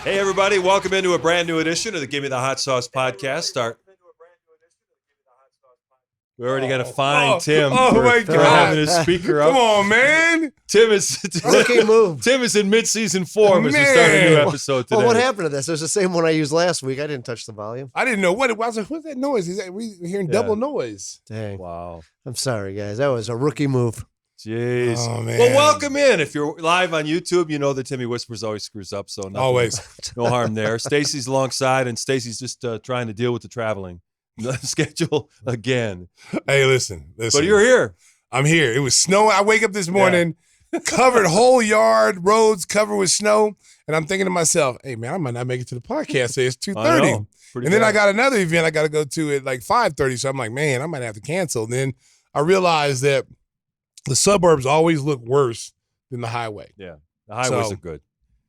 Hey, everybody. Welcome into a brand new edition of the Gimme the Hot Sauce podcast. We already got to find Tim for having his speaker up. Come on, man. Tim is Rookie move. Tim is in mid-season form as we start a new episode today. Well, what happened to this? It was the same one I used last week. I didn't touch the volume. I didn't know what it was. What's that noise? We're hearing double noise. Dang. Wow. I'm sorry, guys. That was a rookie move. Jeez. Oh, man. Well, welcome in. If you're live on YouTube, you know that Timmy Whispers always screws up, so Always. no harm there. Stacy's alongside, and Stacy's just trying to deal with the traveling schedule again. Hey, listen. But you're here. I'm here. It was snow. I wake up this morning, covered whole yard, roads covered with snow, and I'm thinking to myself, hey, man, I might not make it to the podcast today. It's 2:30. And then I got another event I got to go to at like 5:30, so I'm like, man, I might have to cancel. And then I realized that the suburbs always look worse than the highway. Yeah, the highways are good.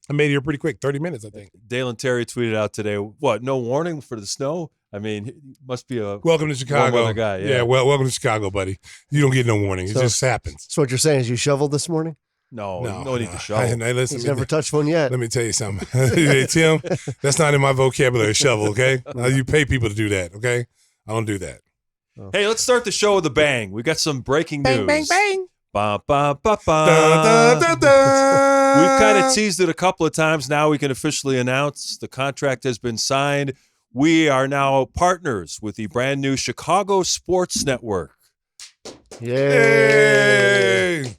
I made it here pretty quick, 30 minutes, I think. Dale and Terry tweeted out today, what, no warning for the snow? I mean, he must be a welcome to Chicago warm weather guy. Yeah, welcome to Chicago, buddy. You don't get no warning. It just happens. So what you're saying is you shoveled this morning? No need to shovel. Listen, He's never touched one yet. Let me tell you something. Hey, Tim, that's not in my vocabulary, shovel, okay? You pay people to do that, okay? I don't do that. Hey, let's start the show with a bang. We got some breaking news. Bang, bang. Ba, ba, ba, ba. Da, da, da. We've kind of teased it a couple of times. Now we can officially announce the contract has been signed. We are now partners with the brand new Chicago Sports Network. Yay!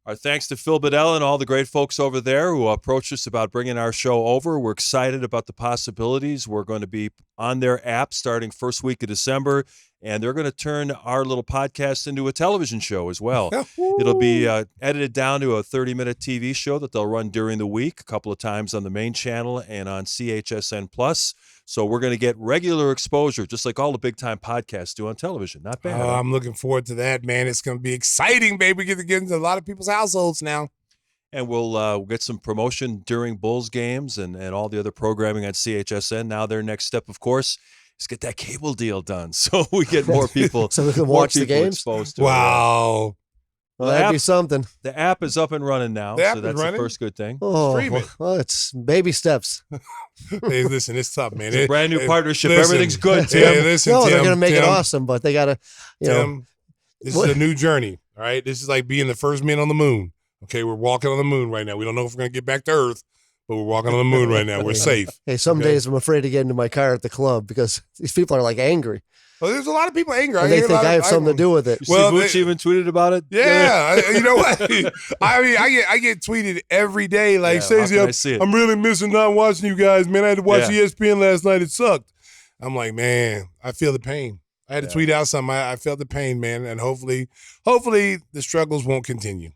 Our thanks to Phil Bedell and all the great folks over there who approached us about bringing our show over. We're excited about the possibilities. We're going to be on their app starting first week of December, and they're going to turn our little podcast into a television show as well. It'll be edited down to a 30-minute TV show that they'll run during the week, a couple of times on the main channel and on CHSN+. So we're going to get regular exposure, just like all the big-time podcasts do on television. Not bad. I'm looking forward to that, man. It's going to be exciting, baby. We get to get into a lot of people's households now. And we'll get some promotion during Bulls games and all the other programming on CHSN. Now their next step, of course, is get that cable deal done so we get more people, so we can watch the games. Exposed to wow. Well, that'd be something. The app is up and running now, so that's the first good thing. Oh, Stream it. Well, it's baby steps. Hey, listen, it's tough, man. It's a brand new partnership. Listen, everything's good, Tim. Hey, listen, no, Tim, they're going to make it Tim, awesome, but they got to, Tim, this is a new journey, all right? This is like being the first men on the moon. Okay, we're walking on the moon right now. We don't know if we're going to get back to Earth, but we're walking on the moon right now. We're safe. Hey, some days I'm afraid to get into my car at the club because these people are like angry. Well, there's a lot of people angry. And they think I have something to do with it. Well, Butch even tweeted about it. Yeah, you know what? I mean, I get tweeted every day like, Stacey, I'm really missing not watching you guys, man. I had to watch ESPN last night. It sucked. I'm like, man, I feel the pain. I had to tweet out something. I felt the pain, man, and hopefully the struggles won't continue.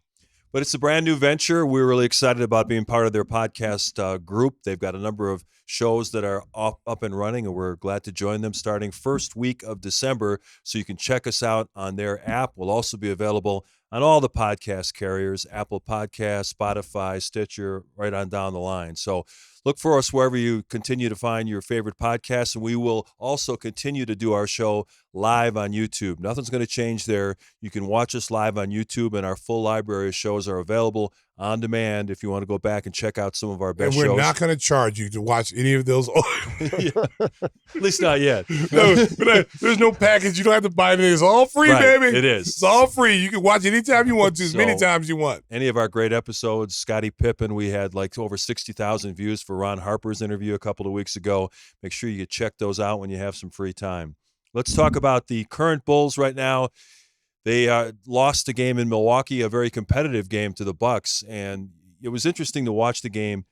But it's a brand new venture. We're really excited about being part of their podcast group. They've got a number of shows that are up and running, and we're glad to join them starting first week of December. So you can check us out on their app. We'll also be available on all the podcast carriers, Apple Podcasts, Spotify, Stitcher, right on down the line. So look for us wherever you continue to find your favorite podcasts, and we will also continue to do our show live on YouTube. Nothing's going to change there. You can watch us live on YouTube, and our full library of shows are available on demand if you want to go back and check out some of our best shows. And we're not going to charge you to watch any of those. At least not yet. No, there's no package. You don't have to buy anything. It's all free, baby. It is. It's all free. You can watch anytime you want to, as many times you want. Any of our great episodes, Scottie Pippen, we had like over 60,000 views for Ron Harper's interview a couple of weeks ago. Make sure you check those out when you have some free time. Let's talk about the current Bulls right now. They lost a game in Milwaukee, a very competitive game to the Bucks, and it was interesting to watch the game.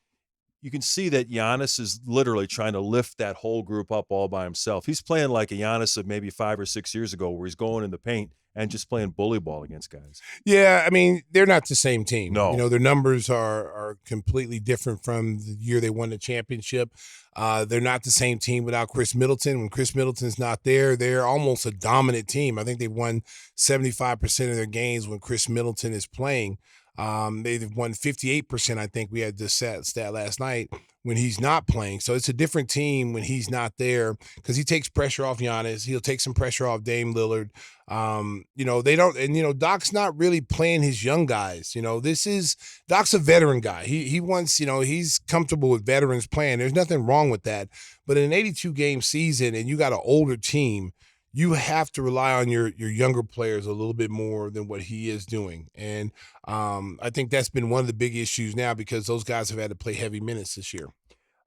You can see that Giannis is literally trying to lift that whole group up all by himself. He's playing like a Giannis of maybe 5 or 6 years ago where he's going in the paint and just playing bully ball against guys. Yeah, I mean, they're not the same team. No. You know, their numbers are completely different from the year they won the championship. They're not the same team without Chris Middleton. When Chris Middleton's not there, they're almost a dominant team. I think they've won 75% of their games when Chris Middleton is playing. They've won 58%, I think we had this stat last night, when he's not playing. So it's a different team when he's not there because he takes pressure off Giannis. He'll take some pressure off Dame Lillard. They don't, and Doc's not really playing his young guys. Doc's a veteran guy. He wants, he's comfortable with veterans playing. There's nothing wrong with that. But in an 82 game season and you got an older team, you have to rely on your younger players a little bit more than what he is doing. And I think that's been one of the big issues now because those guys have had to play heavy minutes this year.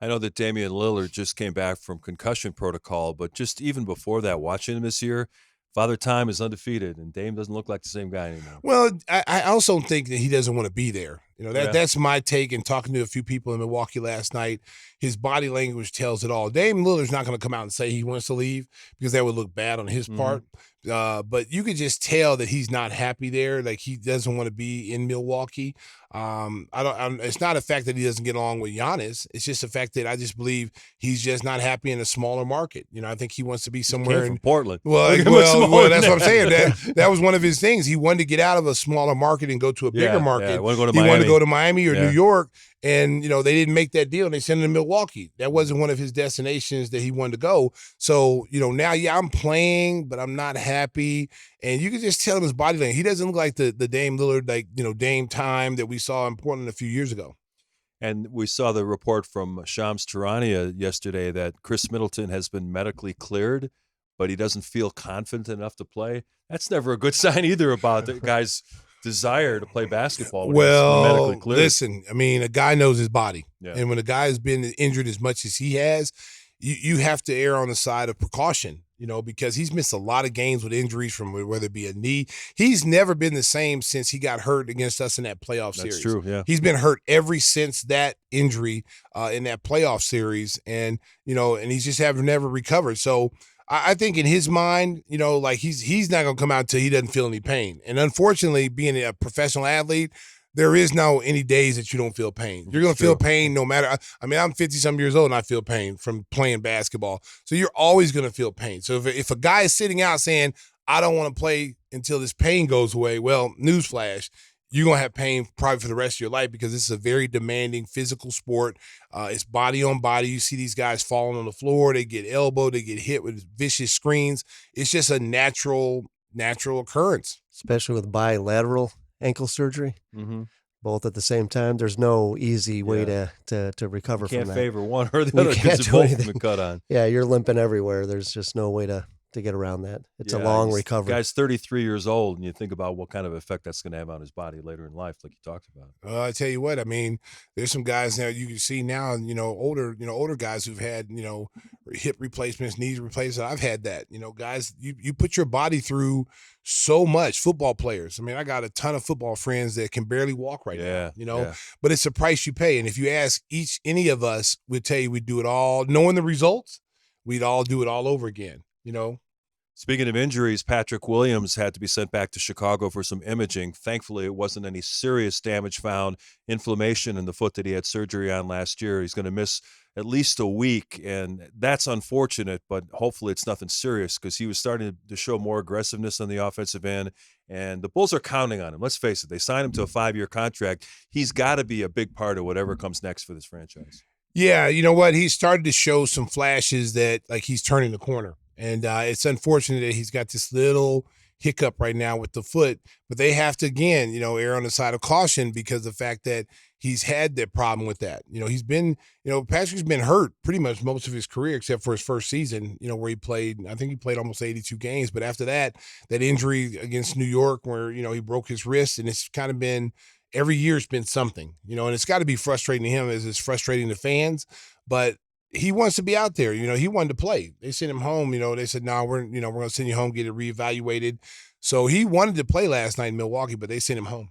I know that Damian Lillard just came back from concussion protocol, but just even before that, watching him this year, Father Time is undefeated, and Dame doesn't look like the same guy anymore. Well, I also think that he doesn't want to be there. That's my take. And talking to a few people in Milwaukee last night, his body language tells it all. Dame Lillard's not going to come out and say he wants to leave because that would look bad on his part. But you could just tell that he's not happy there. Like he doesn't want to be in Milwaukee. It's not a fact that he doesn't get along with Giannis. It's just a fact that I just believe he's just not happy in a smaller market. I think he wants to be somewhere in Portland. Well, that's what I'm saying. That was one of his things. He wanted to get out of a smaller market and go to a bigger market. Yeah, he wanted to go to Miami or New York. And, they didn't make that deal and they sent him to Milwaukee. That wasn't one of his destinations that he wanted to go. So, now, I'm playing, but I'm not happy. And you can just tell him his body language. He doesn't look like the Dame Lillard, Dame Time that we saw in Portland a few years ago. And we saw the report from Shams Charania yesterday that Chris Middleton has been medically cleared, but he doesn't feel confident enough to play. That's never a good sign either about the guy's desire to play basketball. Well, listen, a guy knows his body. Yeah. And when a guy has been injured as much as he has, you have to err on the side of precaution, because he's missed a lot of games with injuries from whether it be a knee. He's never been the same since he got hurt against us in that playoff series. That's true, yeah. He's been hurt ever since that injury in that playoff series. And, and he's just never recovered. So I think in his mind, he's not going to come out until he doesn't feel any pain. And unfortunately, being a professional athlete, there is no any days that you don't feel pain. You're going to feel pain no matter. I'm 50-some years old and I feel pain from playing basketball. So you're always going to feel pain. So if a guy is sitting out saying, I don't want to play until this pain goes away, well, newsflash, you're going to have pain probably for the rest of your life because this is a very demanding physical sport. It's body on body. You see these guys falling on the floor. They get elbowed. They get hit with vicious screens. It's just a natural occurrence. Especially with bilateral ankle surgery, both at the same time. There's no easy way to recover from that. You can't favor one or the other because they've both been cut on. Yeah, you're limping everywhere. There's just no way to get around that. It's a long recovery. The guy's 33 years old, and you think about what kind of effect that's going to have on his body later in life, like you talked about. I tell you what, there's some guys now you can see now, older guys who've had, hip replacements, knees replacements. I've had that. Guys, you put your body through so much. Football players. I got a ton of football friends that can barely walk right now. But it's a price you pay. And if you ask any of us, we'd tell you we'd do it all, knowing the results, we'd all do it all over again. Speaking of injuries, Patrick Williams had to be sent back to Chicago for some imaging. Thankfully, it wasn't any serious damage found, inflammation in the foot that he had surgery on last year. He's going to miss at least a week, and that's unfortunate, but hopefully it's nothing serious because he was starting to show more aggressiveness on the offensive end, and the Bulls are counting on him. Let's face it, they signed him to a 5-year contract. He's got to be a big part of whatever comes next for this franchise. Yeah, you know what? He's started to show some flashes that, he's turning the corner. And it's unfortunate that he's got this little hiccup right now with the foot, but they have to, again, err on the side of caution because of the fact that he's had that problem with that. He's been, Patrick's been hurt pretty much most of his career except for his first season, where he played, I think he played almost 82 games. But after that injury against New York where, he broke his wrist, and it's kind of been, every year it's been something, and it's got to be frustrating to him as it's frustrating to fans, but he wants to be out there. He wanted to play. They sent him home. They said, no, we're going to send you home, get it reevaluated. So he wanted to play last night in Milwaukee, but they sent him home.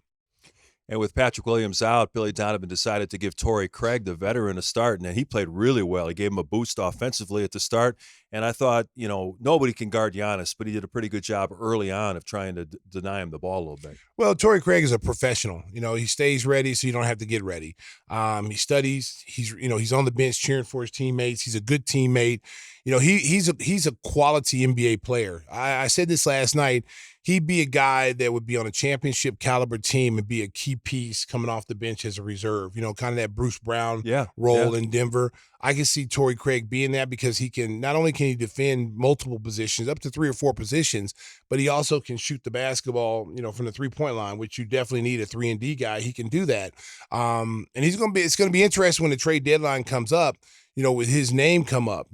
And with Patrick Williams out, Billy Donovan decided to give Torrey Craig, the veteran, a start, and he played really well. He gave him a boost offensively at the start, And I thought, nobody can guard Giannis, but he did a pretty good job early on of trying to deny him the ball a little bit. Well, Torrey Craig is a professional. He stays ready so you don't have to get ready. He studies. He's on the bench cheering for his teammates. He's a good teammate. He's a quality NBA player. I said this last night. He'd be a guy that would be on a championship caliber team and be a key piece coming off the bench as a reserve, kind of that Bruce Brown role in Denver. I can see Torrey Craig being that because not only can he defend multiple positions, up to 3 or 4 positions, but he also can shoot the basketball, from the 3-point line, which you definitely need a 3-and-D guy. He can do that. And it's going to be interesting when the trade deadline comes up, with his name come up.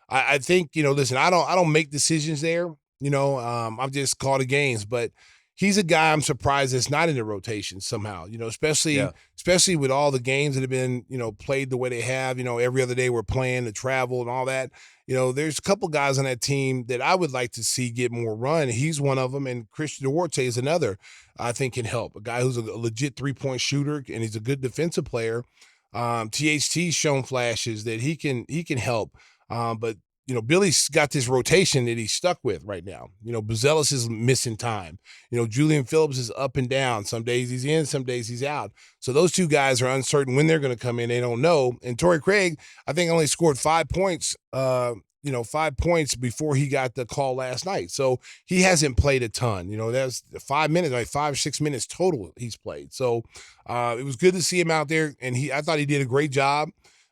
I think, listen, I don't make decisions there. I've just called the games, but he's a guy I'm surprised that's not in the rotation somehow, especially with all the games that have been, played the way they have, every other day we're playing, the travel and all that. There's a couple guys on that team that I would like to see get more run. He's one of them, and Christian Duarte is another I think can help. A guy who's a legit 3-point shooter, and he's a good defensive player. THT's shown flashes that he can help, but Billy's got this rotation that he's stuck with right now. Buzelis is missing time. Julian Phillips is up and down. Some days he's in, some days he's out. So those two guys are uncertain when they're going to come in. They don't know. And Torrey Craig, I think, only scored 5 points, 5 points before he got the call last night. So he hasn't played a ton. That's 5 minutes, like 5 or 6 minutes total he's played. So it was good to see him out there, and I thought he did a great job.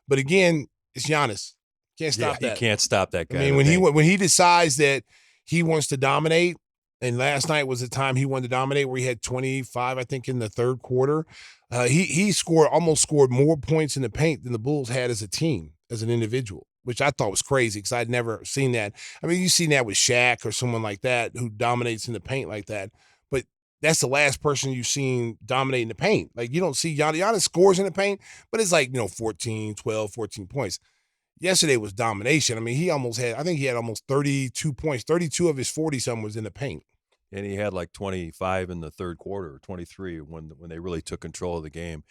But again, it's Giannis. Can't stop that. You can't stop that guy. I mean, when he decides that he wants to dominate, and last night was the time he wanted to dominate, where he had 25, I think, in the third quarter. He almost scored more points in the paint than the Bulls had as a team, as an individual, which I thought was crazy because I'd never seen that. I mean, you've seen that with Shaq or someone like that who dominates in the paint like that, but that's the last person you've seen dominate in the paint. Like, you don't see Giannis scores in the paint, but it's like, 14 points. Yesterday was domination. I mean, he had almost 32 points. 32 of his 40-something was in the paint. And he had like 25 in the third quarter, 23 when they really took control of the game.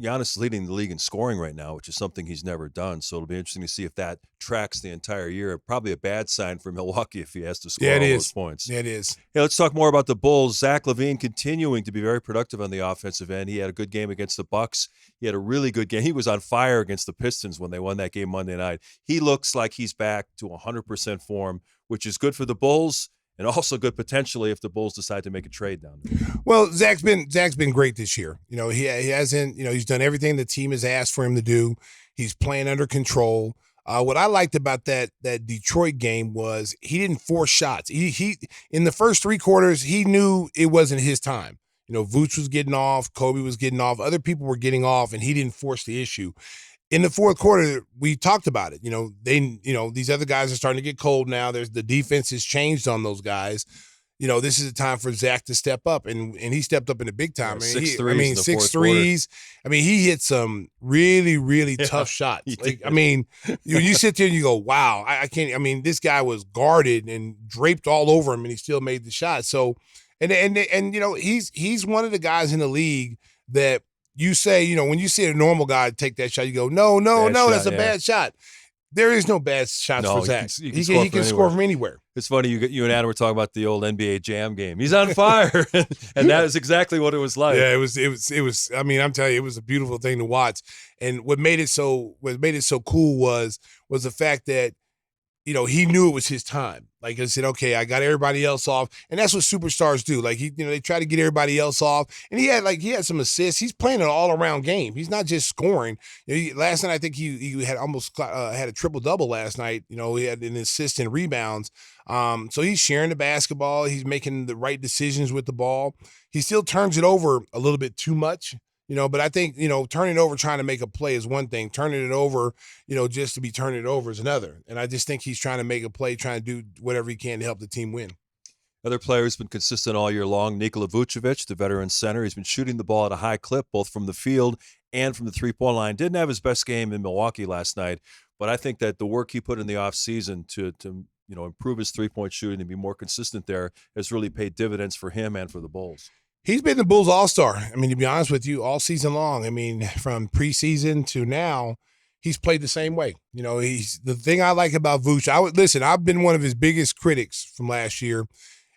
Giannis is leading the league in scoring right now, which is something he's never done. So it'll be interesting to see if that tracks the entire year. Probably a bad sign for Milwaukee if he has to score all those points. Yeah, it is. Hey, let's talk more about the Bulls. Zach LaVine continuing to be very productive on the offensive end. He had a good game against the Bucks. He had a really good game. He was on fire against the Pistons when they won that game Monday night. He looks like he's back to 100% form, which is good for the Bulls. And also good potentially if the Bulls decide to make a trade down there. Well, Zach's been great this year. He hasn't, he's done everything the team has asked for him to do. He's playing under control. What I liked about that Detroit game was he didn't force shots. He in the first 3 quarters, he knew it wasn't his time. Vooch was getting off, Kobe was getting off, other people were getting off, and he didn't force the issue. In the fourth quarter, we talked about it. These other guys are starting to get cold now. The defense has changed on those guys. This is a time for Zach to step up, and he stepped up in the big time. 6 threes. 6 threes. I mean, he hit some really, really tough shots. You sit there and you go, wow, I can't. I mean, this guy was guarded and draped all over him, and he still made the shot. So, and he's one of the guys in the league that. You say, when you see a normal guy take that shot, you go, no, that's a bad shot. There is no bad shots for Zach. He can score from anywhere. It's funny, you and Adam were talking about the old NBA Jam game. He's on fire, and that is exactly what it was like. Yeah, it was. I mean, I'm telling you, it was a beautiful thing to watch. And what made it so cool was the fact that he knew it was his time. Like I said, okay, I got everybody else off, and that's what superstars do. Like they try to get everybody else off, and he had some assists. He's playing an all-around game. He's not just scoring. Last night I think he had almost had a triple-double last night. He had an assist and rebounds. So he's sharing the basketball. He's making the right decisions with the ball. He still turns it over a little bit too much. But I think, turning it over trying to make a play is one thing. Turning it over, just to be turning it over is another. And I just think he's trying to make a play, trying to do whatever he can to help the team win. Other player who's been consistent all year long, Nikola Vucevic, the veteran center. He's been shooting the ball at a high clip, both from the field and from the three-point line. Didn't have his best game in Milwaukee last night, but I think that the work he put in the offseason to improve his three-point shooting and be more consistent there has really paid dividends for him and for the Bulls. He's been the Bulls all-star. I mean, to be honest with you, all season long. I mean, from preseason to now, he's played the same way. You know, he's the thing I like about Vooch. I've been one of his biggest critics from last year.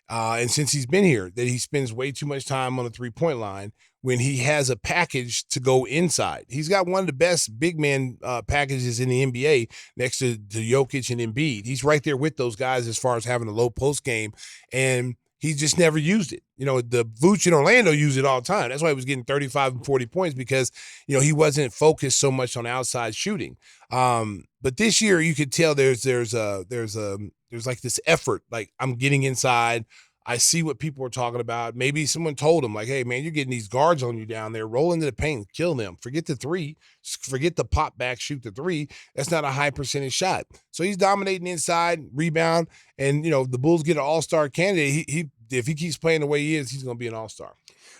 And since he's been here, that he spends way too much time on the 3-point line when he has a package to go inside. He's got one of the best big man packages in the NBA next to Jokic and Embiid. He's right there with those guys as far as having a low post game, and he just never used it. You know, the Vooch in Orlando used it all the time. That's why he was getting 35 and 40 points because, you know, he wasn't focused so much on outside shooting. But this year you could tell there's like this effort, like I'm getting inside. I see what people are talking about. Maybe someone told him, like, hey, man, you're getting these guards on you down there. Roll into the paint, kill them. Forget the three. Forget the pop back, shoot the three. That's not a high percentage shot. So he's dominating inside, rebound, and, you know, the Bulls get an all-star candidate. If he keeps playing the way he is, he's going to be an all-star.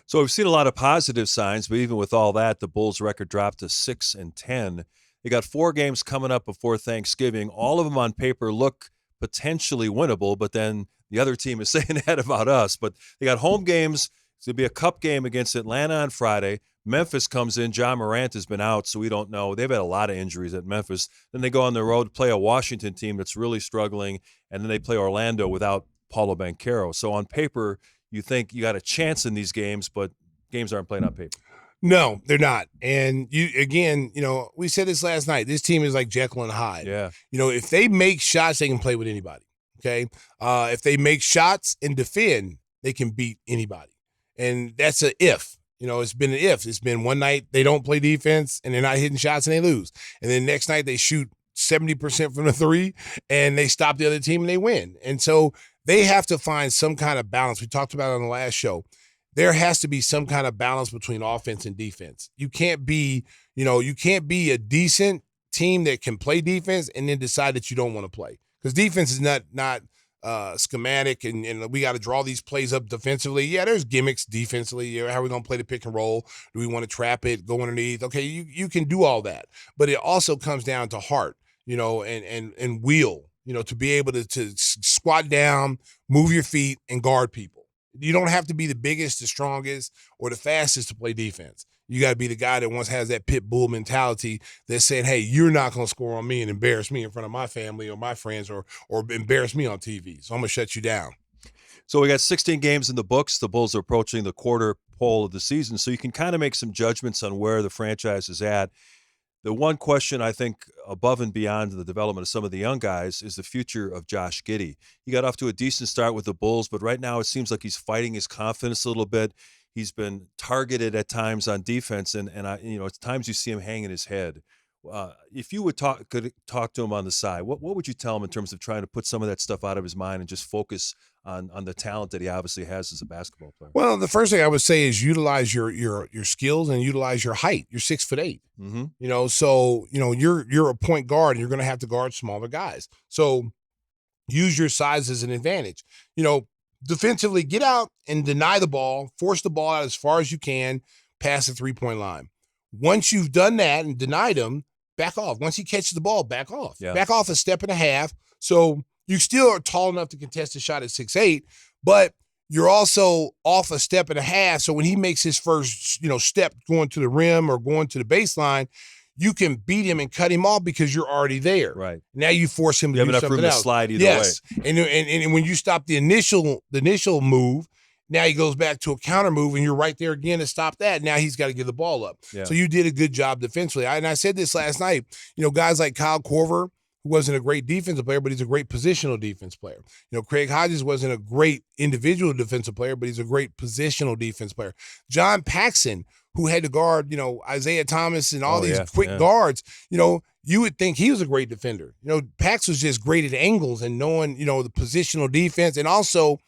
So we've seen a lot of positive signs, but even with all that, the Bulls' record dropped to 6-10. They got 4 games coming up before Thanksgiving. All of them on paper look potentially winnable, but then the other team is saying that about us. But they got home games. It's going to be a cup game against Atlanta on Friday. Memphis comes in. John Morant has been out, so we don't know. They've had a lot of injuries at Memphis. Then they go on the road to play a Washington team that's really struggling, and then they play Orlando without Paulo Banchero. So on paper, you think you got a chance in these games, but games aren't playing on paper. No, they're not. And we said this last night. This team is like Jekyll and Hyde. Yeah. You know, if they make shots, they can play with anybody. Okay. If they make shots and defend, they can beat anybody. And that's a if. You know, it's been an if. It's been one night they don't play defense and they're not hitting shots and they lose. And then next night they shoot 70% from the three and they stop the other team and they win. And so they have to find some kind of balance. We talked about it on the last show. There has to be some kind of balance between offense and defense. You can't be a decent team that can play defense and then decide that you don't want to play. Because defense is not schematic and we got to draw these plays up defensively. Yeah, there's gimmicks defensively. How are we going to play the pick and roll? Do we want to trap it, go underneath? Okay, you can do all that. But it also comes down to heart, you know, and will, you know, to be able to squat down, move your feet, and guard people. You don't have to be the biggest, the strongest, or the fastest to play defense. You got to be the guy that once has that pit bull mentality that's saying, hey, you're not going to score on me and embarrass me in front of my family or my friends or embarrass me on TV. So I'm going to shut you down. So we got 16 games in the books. The Bulls are approaching the quarter pole of the season, so you can kind of make some judgments on where the franchise is at. The one question I think above and beyond the development of some of the young guys is the future of Josh Giddey. He got off to a decent start with the Bulls, but right now it seems like he's fighting his confidence a little bit. He's been targeted at times on defense, and at times you see him hanging his head. If you could talk to him on the side, what would you tell him in terms of trying to put some of that stuff out of his mind and just focus on the talent that he obviously has as a basketball player? Well, the first thing I would say is utilize your skills and utilize your height. You're 6'8". Mm-hmm. You know, so you're a point guard and you're going to have to guard smaller guys. So use your size as an advantage. You know, defensively, get out and deny the ball, force the ball out as far as you can, past the 3-point line. Once you've done that and denied him, back off. Once he catches the ball, back off. Yeah. Back off a step and a half. So you still are tall enough to contest a shot at 6'8", but you're also off a step and a half. So when he makes his first, step going to the rim or going to the baseline, you can beat him and cut him off because you're already there. Right. Now you force him to do something else. You have enough room to slide either way. And when you stop the initial move, now he goes back to a counter move, and you're right there again to stop that. Now he's got to give the ball up. Yeah. So you did a good job defensively. And I said this last night, guys like Kyle Korver, who wasn't a great defensive player, but he's a great positional defense player. Craig Hodges wasn't a great individual defensive player, but he's a great positional defense player. John Paxson, who had to guard, Isaiah Thomas and all these quick guards, you would think he was a great defender. Pax was just great at angles and knowing, the positional defense and also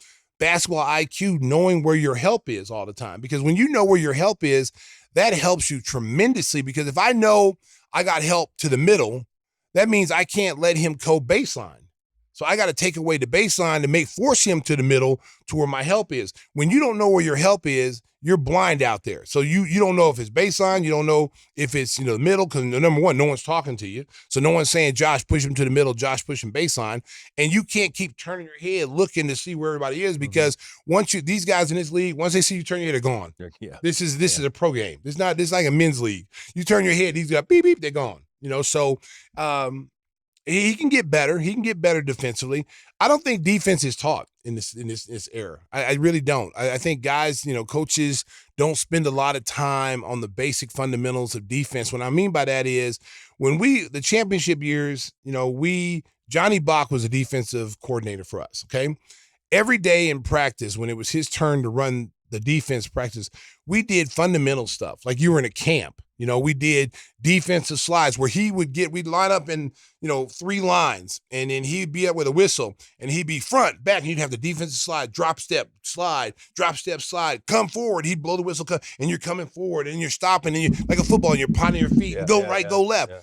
basketball IQ, knowing where your help is all the time. Because when you know where your help is, that helps you tremendously. Because if I know I got help to the middle, that means I can't let him go baseline. So I got to take away the baseline to force him to the middle to where my help is. When you don't know where your help is, you're blind out there. So you don't know if it's baseline. You don't know if it's the middle because, number one, no one's talking to you. So no one's saying, Josh, push him to the middle, Josh, push him baseline. And you can't keep turning your head looking to see where everybody is because these guys in this league, once they see you turn your head, they're gone. Yeah. This is a pro game. This is like a men's league. You turn your head, these guys, beep, beep, they're gone. So he can get better. He can get better defensively. I don't think defense is taught in this era. I really don't. I think guys, coaches don't spend a lot of time on the basic fundamentals of defense. What I mean by that is when the championship years, Johnny Bach was a defensive coordinator for us, okay? Every day in practice, when it was his turn to run the defense practice, we did fundamental stuff. Like you were in a camp. We did defensive slides where we'd line up in, 3 lines, and then he'd be up with a whistle, and he'd be front, back, and you'd have the defensive slide, drop step, slide, come forward. He'd blow the whistle, and you're coming forward, and you're stopping, and you're like a football, and you're pointing your feet, go right, go left. Yeah.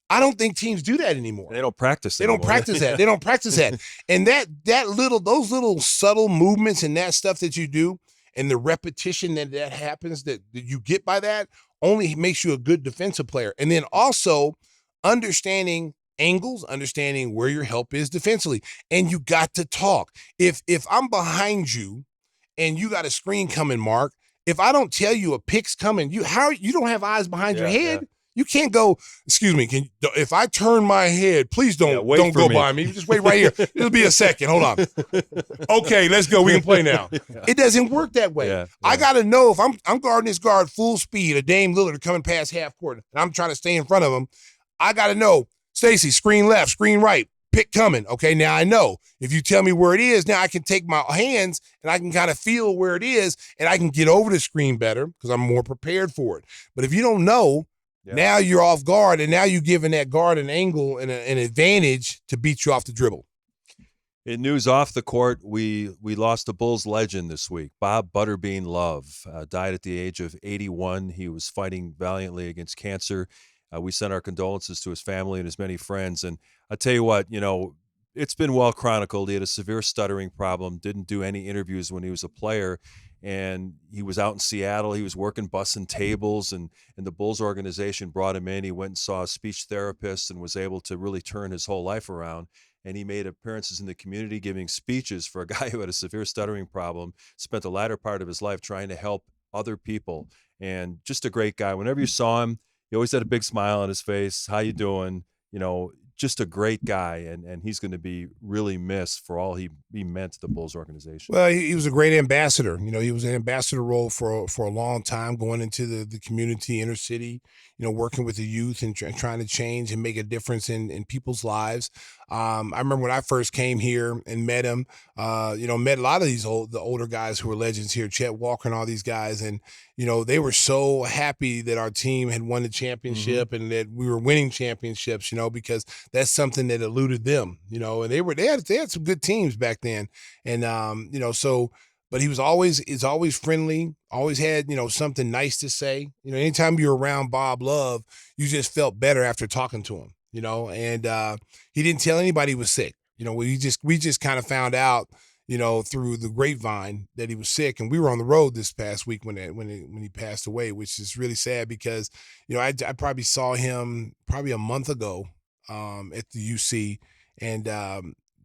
I don't think teams do that anymore. They don't practice. They don't practice that. They don't practice that. And those little subtle movements and that stuff that you do, and the repetition that happens that you get by that only makes you a good defensive player. And then also understanding angles, understanding where your help is defensively. And you got to talk. If I'm behind you and you got a screen coming, Mark, if I don't tell you a pick's coming, you don't have eyes behind your head. Yeah. You can't go, excuse me, if I turn my head, please don't go by me. Just wait right here. It'll be a second. Hold on. Okay, let's go. We can play now. It doesn't work that way. Yeah. I got to know if I'm guarding this guard full speed, a Dame Lillard coming past half court, and I'm trying to stay in front of him, I got to know, Stacey, screen left, screen right, pick coming. Okay, now I know. If you tell me where it is, now I can take my hands and I can kind of feel where it is, and I can get over the screen better because I'm more prepared for it. But if you don't know, now you're off guard, and now you're giving that guard an angle and an advantage to beat you off the dribble. In news off the court, we lost a Bulls legend this week. Bob Butterbean Love died at the age of 81. He was fighting valiantly against cancer. We sent our condolences to his family and his many friends. And I tell you what, it's been well chronicled. He had a severe stuttering problem, didn't do any interviews when he was a player. And he was out in Seattle. He was working bussing tables, and the Bulls organization brought him in. He went and saw a speech therapist and was able to really turn his whole life around. And he made appearances in the community giving speeches for a guy who had a severe stuttering problem, spent the latter part of his life trying to help other people. And just a great guy. Whenever you saw him, he always had a big smile on his face. How you doing? Just a great guy, and he's going to be really missed for all he meant to the Bulls organization. Well, he was a great ambassador. He was an ambassador role for a long time, going into the community, inner city, working with the youth and trying to change and make a difference in people's lives. I remember when I first came here and met him, met a lot of the older guys who were legends here, Chet Walker and all these guys. And, they were so happy that our team had won the championship and that we were winning championships, because that's something that eluded them, and they had some good teams back then. And, but he was always friendly, always had, something nice to say. Anytime you were around Bob Love, you just felt better after talking to him, and he didn't tell anybody he was sick. We just kind of found out, through the grapevine that he was sick, and we were on the road this past week when he passed away, which is really sad because, I probably saw him probably a month ago at the UC, and,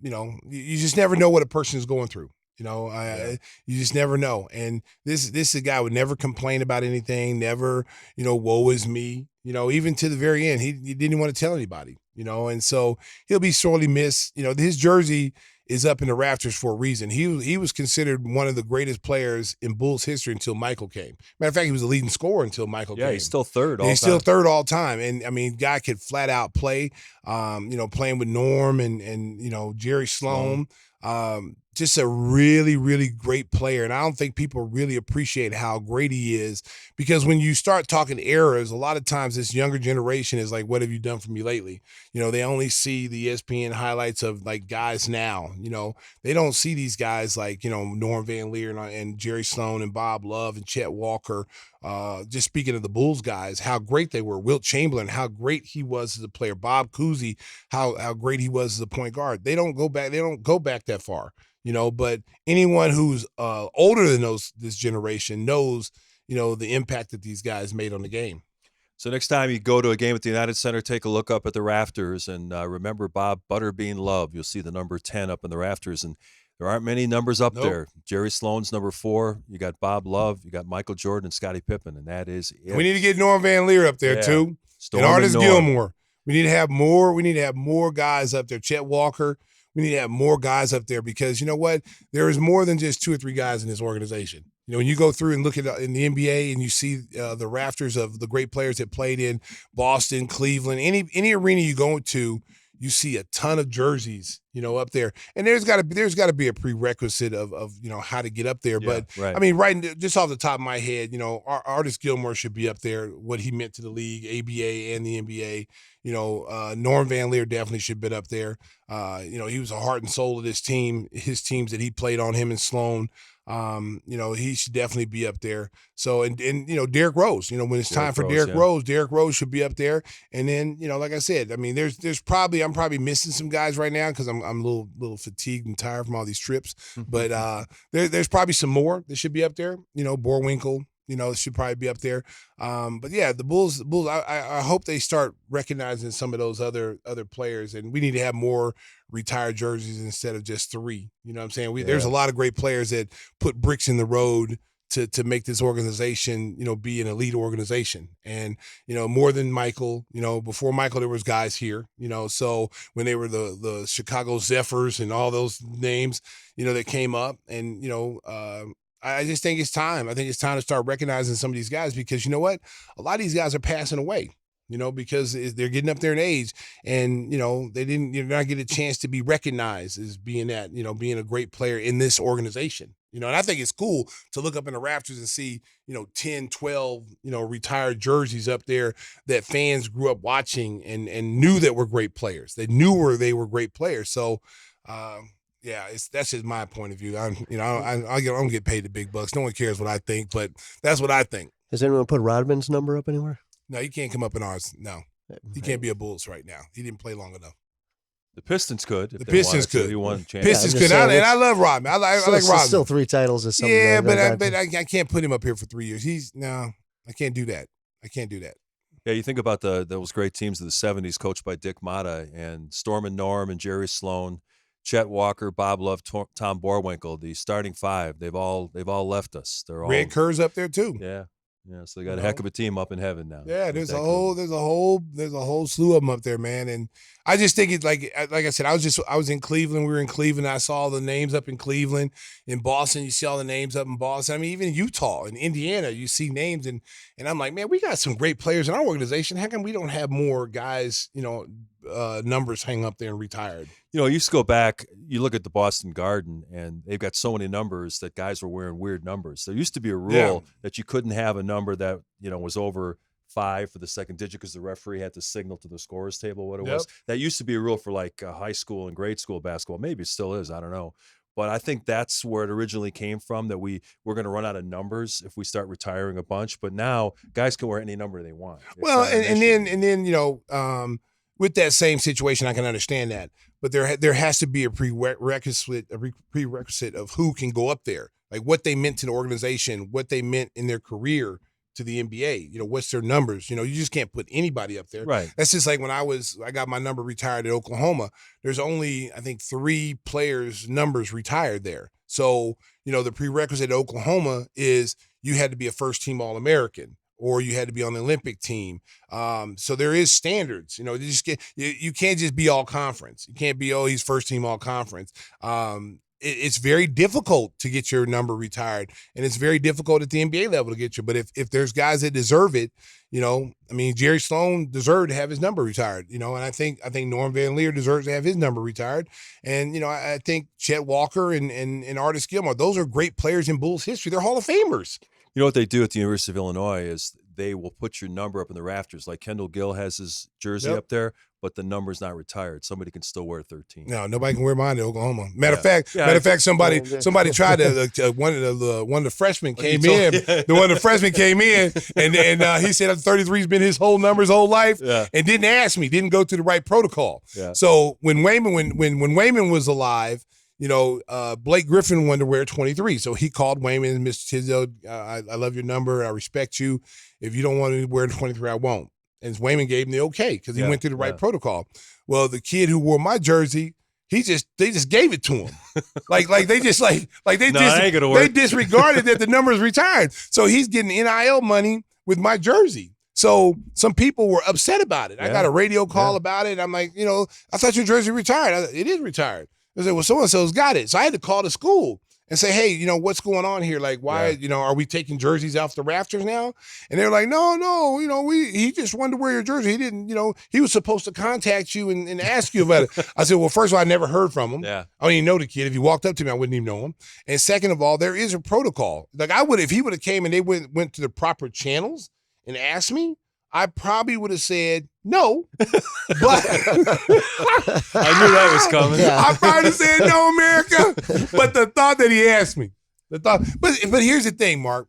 you just never know what a person is going through. You just never know. And this is a guy who would never complain about anything, never, woe is me, even to the very end. He didn't want to tell anybody, and so he'll be sorely missed. His jersey is up in the rafters for a reason. He was considered one of the greatest players in Bulls history until Michael came. Matter of fact, he was the leading scorer until Michael came. Yeah, he's still third all time. He's still third all time. And, I mean, guy could flat out play, playing with Norm and Jerry Sloan. Just a really, really great player. And I don't think people really appreciate how great he is, because when you start talking eras, a lot of times this younger generation is like, what have you done for me lately? They only see the ESPN highlights of like guys now, they don't see these guys like, Norm Van Leer and Jerry Sloan and Bob Love and Chet Walker. Just speaking of the Bulls guys, how great they were. Wilt Chamberlain, how great he was as a player. Bob Cousy, how great he was as a point guard. They don't go back that far. But anyone who's older than this generation knows, the impact that these guys made on the game. So next time you go to a game at the United Center, take a look up at the rafters and remember Bob Butterbean Love. You'll see the number 10 up in the rafters, and there aren't many numbers up there. Jerry Sloan's number 4. You got Bob Love. You got Michael Jordan and Scottie Pippen, and that is it. We need to get Norm Van Leer up there too. And Artis Gilmore. We need to have more. We need to have more guys up there. Chet Walker. We need to have more guys up there because you know what? There is more than just 2 or 3 guys in this organization. You know, when you go through and look at in the NBA and you see the rafters of the great players that played in Boston, Cleveland, any arena you go to, you see a ton of jerseys, you know, up there. And there's got to be a prerequisite of you know how to get up there. Yeah, but right. I mean, just off the top of my head, you know, Artis Gilmore should be up there. What he meant to the league, ABA and the NBA. You know, Norm Van Leer definitely should have been up there. You know, he was the heart and soul of this team. His teams that he played on, him and Sloan. You know, he should definitely be up there. So, and you know, Derrick Rose, you know, when it's time for Derrick Rose, Derrick Rose should be up there. And then, you know, like I said, I mean, I'm probably missing some guys right now because I'm a little fatigued and tired from all these trips. But there's probably some more that should be up there. You know, Borwinkle, you know, should probably be up there. But yeah, the Bulls, I hope they start recognizing some of those other players, and we need to have more retired jerseys instead of just 3. You know what I'm saying? There's a lot of great players that put bricks in the road to make this organization, you know, be an elite organization. And, you know, more than Michael, you know, before Michael, there was guys here, you know, so when they were the Chicago Zephyrs and all those names, you know, that came up and, you know, I just think it's time. I think it's time to start recognizing some of these guys because you know what? A lot of these guys are passing away, you know, because they're getting up there in age and, you know, you're not getting a chance to be recognized as being that, you know, being a great player in this organization, you know, and I think it's cool to look up in the rafters and see, you know, 10, 12, you know, retired jerseys up there that fans grew up watching and knew that were great players. They knew they were great players. So, yeah, that's just my point of view. I don't get paid the big bucks. No one cares what I think, but that's what I think. Has anyone put Rodman's number up anywhere? No, he can't come up in ours. No, he can't be a Bulls right now. He didn't play long enough. The Pistons could. The Pistons could. He won Pistons could. And I love Rodman. I like Rodman. Still 3 titles or something. Yeah, but I can't put him up here for 3 years. I can't do that. I can't do that. Yeah, you think about those great teams of the 70s coached by Dick Motta and Storm and Norm and Jerry Sloan. Chet Walker, Bob Love, Tom Borwinkle, the starting 5, they've all left us. They're all Red Kerr's up there too. Yeah. So they got a heck of a team up in heaven now. Yeah, there's a whole slew of them up there, man. And I just think it's like I said, I was in Cleveland. We were in Cleveland. I saw the names up in Cleveland. In Boston, you see all the names up in Boston. I mean, even in Utah and Indiana, you see names, and I'm like, man, we got some great players in our organization. How come we don't have more guys, you know, numbers hang up there and retired? You know, you used to go back, you look at the Boston Garden, and they've got so many numbers that guys were wearing weird numbers. There used to be a rule that you couldn't have a number that, you know, was over 5 for the second digit because the referee had to signal to the scorer's table what it was. That used to be a rule for like high school and grade school basketball. Maybe it still is. I don't know. But I think that's where it originally came from, that we're going to run out of numbers if we start retiring a bunch. But now guys can wear any number they want. Well, and then you know, with that same situation, I can understand that. But there has to be a prerequisite of who can go up there, like what they meant to the organization, what they meant in their career to the NBA. You know, what's their numbers? You know, you just can't put anybody up there. Right. That's just like when I got my number retired at Oklahoma. There's only, I think, 3 players' numbers retired there. So, you know, the prerequisite at Oklahoma is you had to be a first-team All-American, or you had to be on the Olympic team. So there is standards. You know, you can't just be all conference. You can't be, he's first team all conference. It's very difficult to get your number retired, and it's very difficult at the NBA level to get you. But if there's guys that deserve it, you know, I mean, Jerry Sloan deserved to have his number retired, you know, and I think Norm Van Leer deserves to have his number retired. And, you know, I think Chet Walker and Artis Gilmore, those are great players in Bulls history. They're Hall of Famers. You know what they do at the University of Illinois is they will put your number up in the rafters. Like Kendall Gill has his jersey up there, but the number's not retired. Somebody can still wear 13. No, nobody can wear mine at Oklahoma. Matter of fact, somebody tried to. One of the freshmen came in. The one of the freshmen came in, and he said 33's been his whole number his whole life, and didn't ask me, didn't go through the right protocol. Yeah. So when Wayman was alive, you know, Blake Griffin wanted to wear 23. So he called Wayman and Mr. Tisdale, I love your number. I respect you. If you don't want to wear 23, I won't. And Wayman gave him the okay because he went through the right protocol. Well, the kid who wore my jersey, they just gave it to him. they disregarded that the number is retired. So he's getting NIL money with my jersey. So some people were upset about it. I got a radio call about it. I'm like, I thought your jersey retired. It is retired. I said, well, so-and-so's got it. So I had to call the school and say, hey, what's going on here? Like, why, are we taking jerseys off the rafters now? And they were like, no, he just wanted to wear your jersey. He didn't, he was supposed to contact you and ask you about it. I said, well, first of all, I never heard from him. Yeah. I don't even know the kid. If he walked up to me, I wouldn't even know him. And second of all, there is a protocol. Like if he would have came and they went to the proper channels and asked me, I probably would have said no, but I knew that was coming. Yeah. I probably would have said no, America. But the thought that he asked me, but here's the thing, Mark,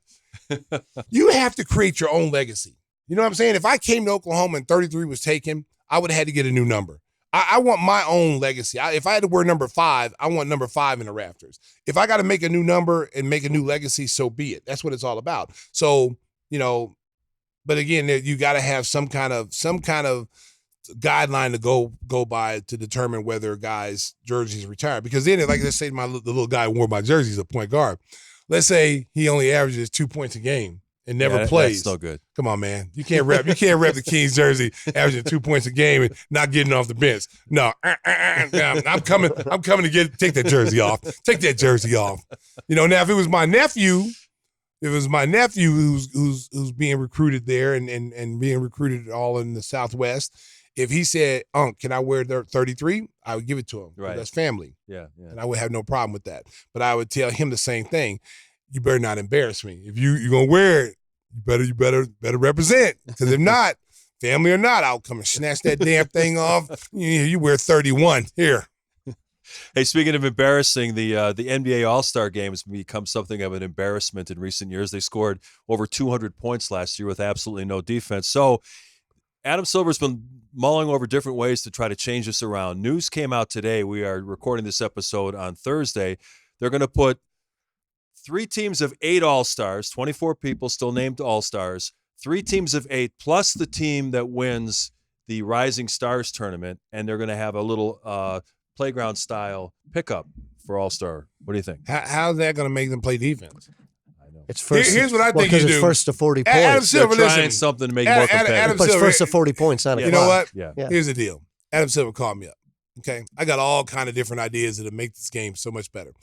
you have to create your own legacy. You know what I'm saying? If I came to Oklahoma and 33 was taken, I would have had to get a new number. I want my own legacy. If I had to wear number 5, I want number 5 in the rafters. If I got to make a new number and make a new legacy, so be it. That's what it's all about. So, but again, you got to have some kind of guideline to go by to determine whether a guy's jersey is retired. Because then, like let's say the little guy who wore my jersey is a point guard. Let's say he only averages 2 points a game and never plays. That's no good. Come on, man. You can't rep the Kings jersey averaging 2 points a game and not getting off the bench. No, I'm coming to take that jersey off. Take that jersey off. Now if it was my nephew. It was my nephew who's being recruited there and being recruited all in the Southwest. If he said, can I wear 33? I would give it to him. Right. That's family. Yeah. And I would have no problem with that. But I would tell him the same thing. You better not embarrass me. If you're going to wear it, you better represent. Because if not, family or not, I'll come and snatch that damn thing off. You wear 31. Here. Hey, speaking of embarrassing, the NBA All-Star Game has become something of an embarrassment in recent years. They scored over 200 points last year with absolutely no defense. So Adam Silver's been mulling over different ways to try to change this around. News came out today. We are recording this episode on Thursday. They're going to put 3 teams of 8 All-Stars, 24 people still named All-Stars, 3 teams of 8 plus the team that wins the Rising Stars tournament, and they're going to have a little playground style pickup for All-Star. What do you think? How's that going to make them play defense? I know. It's first. Here's what I think you do. It's first to 40 points. Adam Silver, They're trying listen. something to make it more competitive. Adam But it's Silver, first to 40 points, not a You know what? Yeah. Here's the deal. Adam Silver called me up. Okay, I got all kind of different ideas that'll make this game so much better.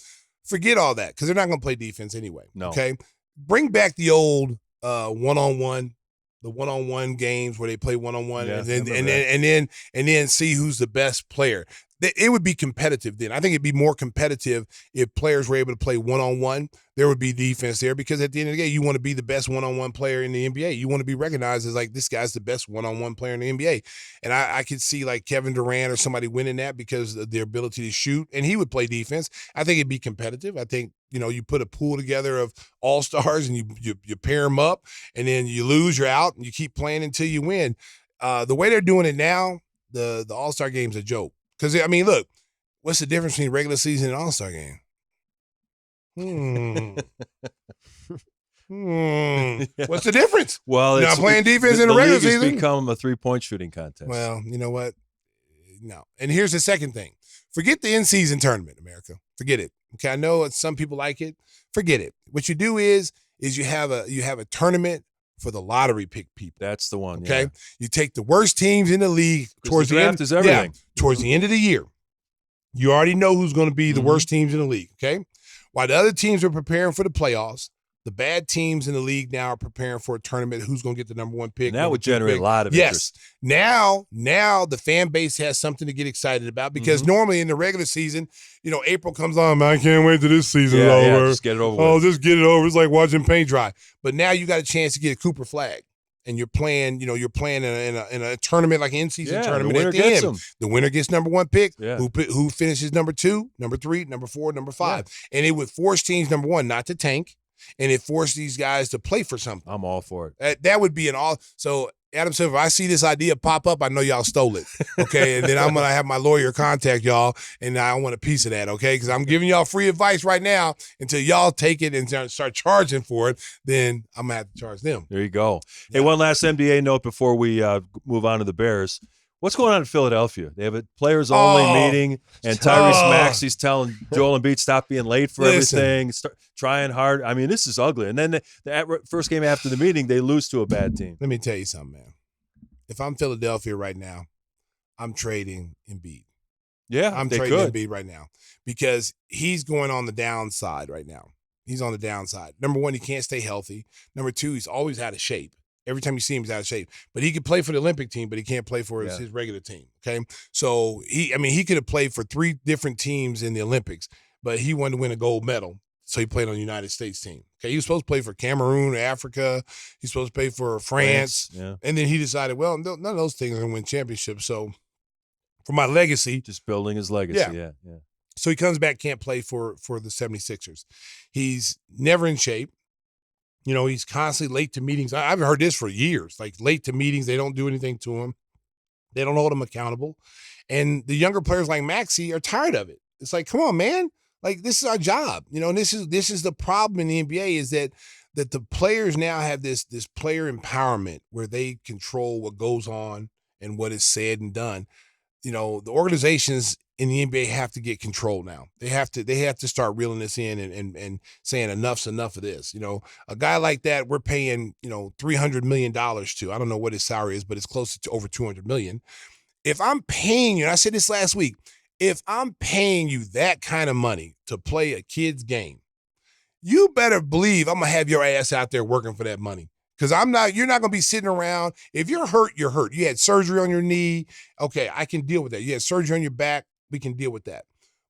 Forget all that because they're not going to play defense anyway. No. Okay, bring back the old one-on-one. The one-on-one games where they play one-on-one, Yeah, and then see who's the best player. It would be competitive then. I think it'd be more competitive if players were able to play one-on-one. There would be defense there because at the end of the day, you want to be the best one-on-one player in the NBA. You want to be recognized as like this guy's the best one-on-one player in the NBA. And I could see like Kevin Durant or somebody winning that because of their ability to shoot, and he would play defense. I think it'd be competitive. I think you put a pool together of all-stars and you pair them up, and then you lose, you're out, and you keep playing until you win. The way they're doing it now, the all-star game's a joke. Because, I mean, look, what's the difference between regular season and all-star game? What's the difference? Well, You're not playing defense in the regular league has season? become a 3-point shooting contest. Well, you know what? No. And here's the second thing. Forget the in-season tournament, America. Forget it. Okay, I know some people like it. Forget it. What you do is you have a tournament for the lottery pick people. That's the one. Okay, yeah. You take the worst teams in the league towards the the draft end. is everything. Towards the end of the year, you already know who's going to be the worst teams in the league. Okay, while the other teams are preparing for the playoffs, the bad teams in the league now are preparing for a tournament. Who's going to get the number 1 pick? And that would generate a lot of interest. Now the fan base has something to get excited about because normally in the regular season, April comes on, man, I can't wait till this season's over. Yeah, just get it over with. Just get it over. It's like watching paint dry. But now you got a chance to get a Cooper flag. And you're playing, in a tournament like an in-season tournament. The winner at the gets end, them. the winner gets number 1 pick. Yeah. Who finishes number 2, number 3, number 4, number 5, and it would force teams number 1 not to tank, and it forced these guys to play for something. I'm all for it. That would be an all. So Adam Silver, if I see this idea pop up, I know y'all stole it. Okay, and then I'm gonna have my lawyer contact y'all, and I want a piece of that. Okay, because I'm giving y'all free advice right now until y'all take it and start charging for it. Then I'm gonna have to charge them. There you go. Hey, one last NBA note before we move on to the Bears. What's going on in Philadelphia? They have a players-only meeting, and Tyrese Maxey's telling Joel Embiid stop being late for everything, start trying hard. I mean, this is ugly. And then the first game after the meeting, they lose to a bad team. Let me tell you something, man. If I'm Philadelphia right now, I'm trading Embiid. Yeah, I'm trading Embiid right now because he's going on the downside right now. He's on the downside. Number one, he can't stay healthy. Number two, he's always out of shape. Every time you see him, he's out of shape. But he could play for the Olympic team, but he can't play for his regular team. Okay, so he could have played for 3 different teams in the Olympics, but he wanted to win a gold medal, so he played on the United States team. Okay, he was supposed to play for Cameroon, Africa. He's supposed to play for France, and then he decided, well, none of those things are going to win championships. So for my legacy, just building his legacy. Yeah. So he comes back, can't play for the 76ers. He's never in shape. You know, he's constantly late to meetings. I've heard this for years, like late to meetings. They don't do anything to him. They don't hold him accountable. And the younger players like Maxey are tired of it. It's like, come on, man. Like, this is our job. You know, and this is the problem in the NBA is that the players now have this player empowerment where they control what goes on and what is said and done. You know, the organizations in the NBA have to get control now. They have to start reeling this in and saying enough's enough of this. You know, a guy like that, we're paying, $300 million to. I don't know what his salary is, but it's close to over $200 million. If I'm paying you, and I said this last week, if I'm paying you that kind of money to play a kid's game, you better believe I'm going to have your ass out there working for that money. Because you're not going to be sitting around. If you're hurt, you're hurt. You had surgery on your knee. Okay, I can deal with that. You had surgery on your back. We can deal with that.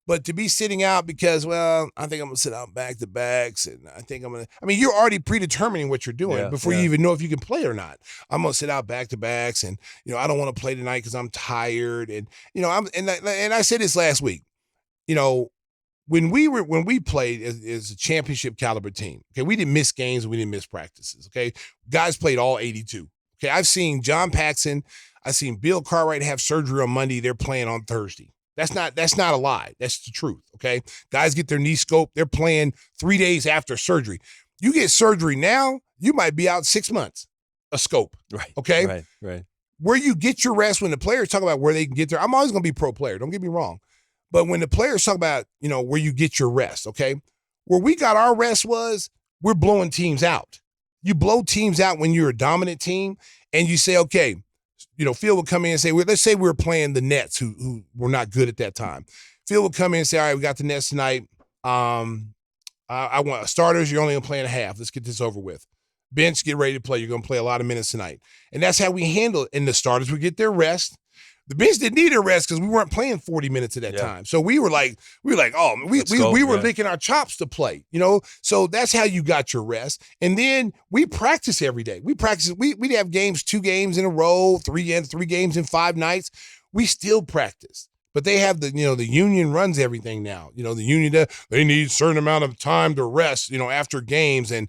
But to be sitting out because, well, I think I'm going to sit out back-to-backs, and I think I'm going to – I mean, you're already predetermining what you're doing before you even know if you can play or not. I'm going to sit out back-to-backs, and, I don't want to play tonight because I'm tired. And, and I said this last week, when we played as a championship caliber team, okay, we didn't miss games, we didn't miss practices, okay? Guys played all 82. Okay, I've seen John Paxson, I've seen Bill Cartwright have surgery on Monday, they're playing on Thursday. That's not a lie. That's the truth, okay? Guys get their knee scoped, they're playing 3 days after surgery. You get surgery now, you might be out 6 months, a scope, right? Okay? Right. Where you get your rest, when the players talk about where they can get there, I'm always going to be pro player, don't get me wrong. But when the players talk about, where you get your rest, okay, where we got our rest was we're blowing teams out. You blow teams out when you're a dominant team, and you say, okay, Phil would come in and say, let's say we were playing the Nets, who were not good at that time. Phil would come in and say, all right, we got the Nets tonight. I want starters. You're only going to play in a half. Let's get this over with. Bench, get ready to play. You're going to play a lot of minutes tonight. And that's how we handle it. And the starters would get their rest. The bench didn't need a rest because we weren't playing 40 minutes at that time. So we were like, we were licking our chops to play, So that's how you got your rest. And then we practice every day. We'd have games, 2 games in a row, 3 games in 5 nights. We still practice. But they have the union runs everything now. The union, they need a certain amount of time to rest, after games. And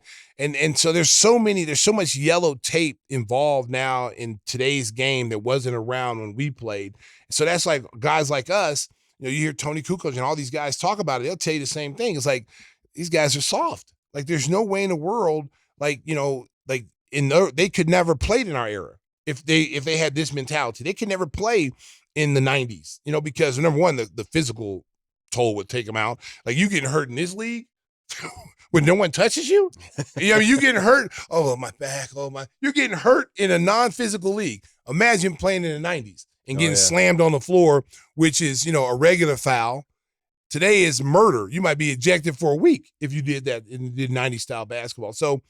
so there's so much yellow tape involved now in today's game that wasn't around when we played. So that's like guys like us, you hear Tony Kukoc and all these guys talk about it. They'll tell you the same thing. It's like, these guys are soft. Like, there's no way in the world, they could never played in our era. If they had this mentality, they could never play in the 90s, because number one, the physical toll would take them out. Like, you getting hurt in this league when no one touches you. You getting hurt. Oh, my back. You're getting hurt in a non-physical league. Imagine playing in the 90s and getting slammed on the floor, which is, a regular foul. Today is murder. You might be ejected for a week if you did that in the 90s style basketball. So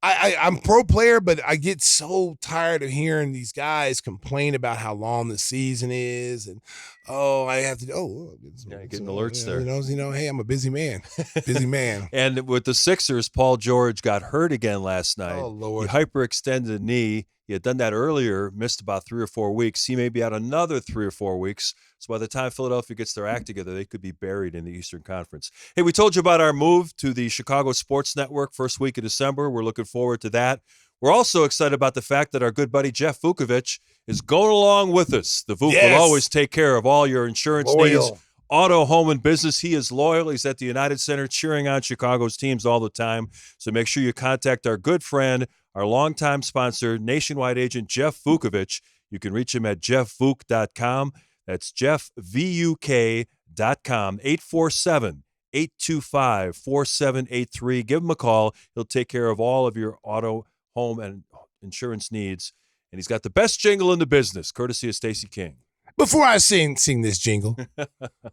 I'm pro player, but I get so tired of hearing these guys complain about how long the season is, and I have to. Getting alerts there. Hey, I'm a busy man. And with the Sixers, Paul George got hurt again last night. Oh Lord! He hyperextended the knee. He had done that earlier, missed about 3 or 4 weeks. He may be out another 3 or 4 weeks. So by the time Philadelphia gets their act together, they could be buried in the Eastern Conference. Hey, we told you about our move to the Chicago Sports Network first week of December. We're looking forward to that. We're also excited about the fact that our good buddy Jeff Vukovich is going along with us. The Vuk will always take care of all your insurance needs. Auto, home, and business. He is loyal. He's at the United Center cheering on Chicago's teams all the time. So make sure you contact our good friend, our longtime sponsor, nationwide agent Jeff Vukovich. You can reach him at jeffvuk.com. That's jeffvuk.com, 847-825-4783. Give him a call. He'll take care of all of your auto, home, and insurance needs. And he's got the best jingle in the business, courtesy of Stacey King. Before I sing this jingle,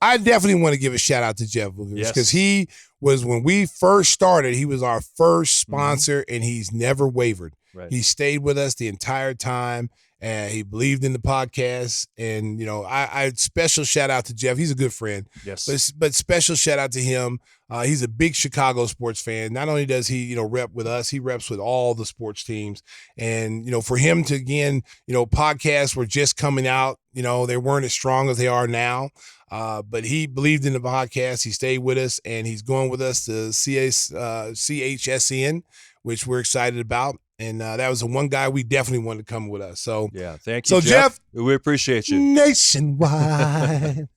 I definitely want to give a shout out to Jeff because he was, when we first started, he was our first sponsor, and he's never wavered. Right. He stayed with us the entire time, and he believed in the podcast. And, I special shout out to Jeff. He's a good friend. Yes. But special shout out to him. He's a big Chicago sports fan. Not only does he, rep with us, he reps with all the sports teams. And, for him to, again, podcasts were just coming out. They weren't as strong as they are now. But he believed in the podcast. He stayed with us, and he's going with us to CHSN, which we're excited about. And that was the one guy we definitely wanted to come with us. So, yeah, thank you, so Jeff. We appreciate you. Nationwide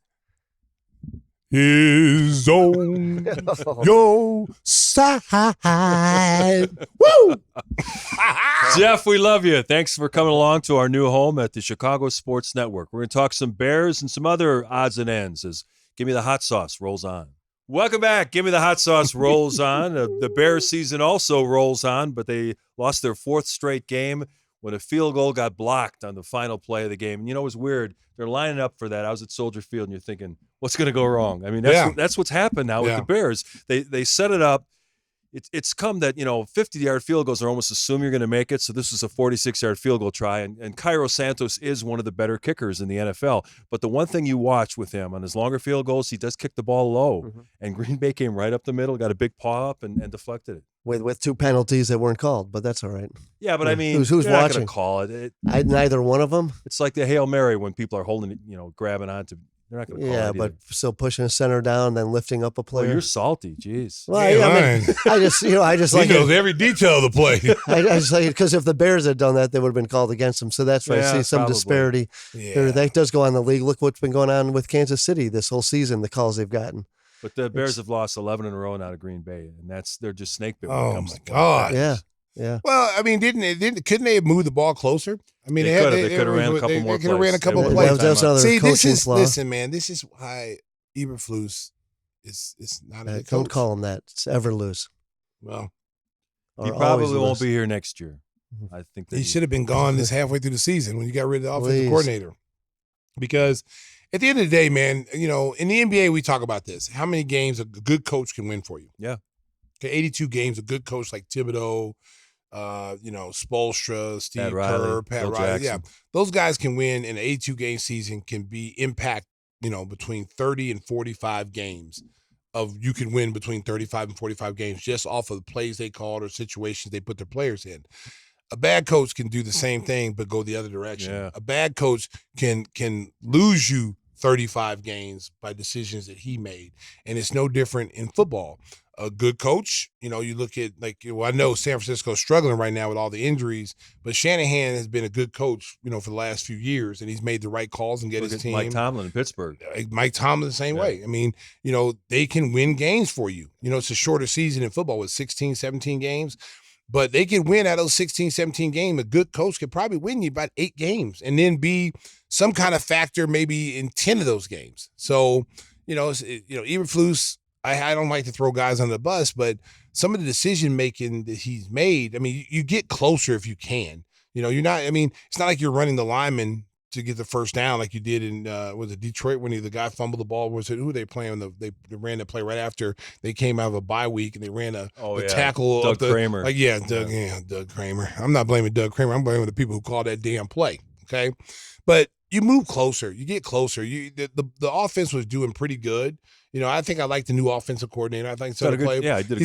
is on your side. Woo! Jeff, we love you. Thanks for coming along to our new home at the Chicago Sports Network. We're going to talk some Bears and some other odds and ends as Give Me the Hot Sauce rolls on. Welcome back. Give Me the Hot Sauce rolls on. The Bears season also rolls on, but they lost their fourth straight game when a field goal got blocked on the final play of the game. And it was weird. They're lining up for that. I was at Soldier Field, and you're thinking, what's going to go wrong? I mean, that's what's happened now with the Bears. They set it up. It's come that, 50-yard field goals are almost assume you're going to make it. So this was a 46-yard field goal try. And Cairo Santos is one of the better kickers in the NFL. But the one thing you watch with him on his longer field goals, he does kick the ball low. Mm-hmm. And Green Bay came right up the middle, got a big paw up and deflected it. With two penalties that weren't called, but that's all right. Yeah, but I mean, who's you're watching? Not call it. Neither one of them. It's like the Hail Mary when people are holding it, grabbing onto. They're not going to call it. Yeah, but still pushing a center down, then lifting up a player. Well, you're salty, jeez. Well, I just he knows every detail of the play. I just like it because if the Bears had done that, they would have been called against them. So that's why I see some disparity. Yeah. That does go on in the league. Look what's been going on with Kansas City this whole season. The calls they've gotten. But the Bears have lost 11 in a row now to Green Bay, and they're just snake bit. Oh my God! Yeah. Well, I mean, couldn't they have moved the ball closer? I mean, they could have ran a couple more plays. They could have ran a couple of plays. See, listen, man. This is why Eberflus is not a good coach. Don't call him that. It's Everlose. Well, he probably won't be here next year. I think he should have been gone this halfway through the season when you got rid of the offensive coordinator. Because at the end of the day, man, in the NBA we talk about this. How many games a good coach can win for you? Yeah. Okay, 82 games. A good coach like Thibodeau. Spoelstra, Steve Kerr, Pat Riley. Yeah, those guys can win in an 82-game season, can be impact, between 30 and 45 games you can win between 35 and 45 games just off of the plays they called or situations they put their players in. A bad coach can do the same thing but go the other direction. Yeah. A bad coach can lose you 35 games by decisions that he made, and it's no different in football. A good coach, you look at I know San Francisco's struggling right now with all the injuries, but Shanahan has been a good coach, for the last few years, and he's made the right calls and get his team. Mike Tomlin in Pittsburgh. Mike Tomlin the same way. I mean, they can win games for you. It's a shorter season in football with 16, 17 games, but they can win out of those 16, 17 games. A good coach could probably win you about 8 games and then be some kind of factor maybe in 10 of those games. So, Eberflus, I don't like to throw guys on the bus, but some of the decision making that he's made, I mean, you get closer if you can. You're not. I mean, it's not like you're running the lineman to get the first down like you did in was it Detroit when the guy fumbled the ball? Was it who they playing? They ran the play right after they came out of a bye week and they ran a tackle. Doug Kramer. Doug Kramer. I'm not blaming Doug Kramer. I'm blaming the people who called that damn play. Okay, but you move closer. You get closer. The offense was doing pretty good. I think I like the new offensive coordinator. I think he did a good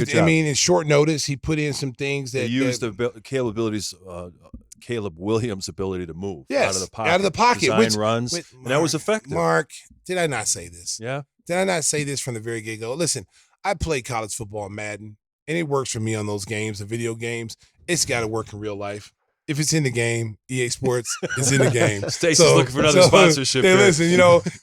job. I mean, in short notice, he put in some things that he used Caleb Williams' ability to move out of the pocket, design runs, and that was effective. Mark, did I not say this? Yeah. Did I not say this from the very get-go? Listen, I play college football in Madden, and it works for me on those games, the video games. It's got to work in real life. If it's in the game, EA Sports is in the game. Stacey's looking for another sponsorship. Listen,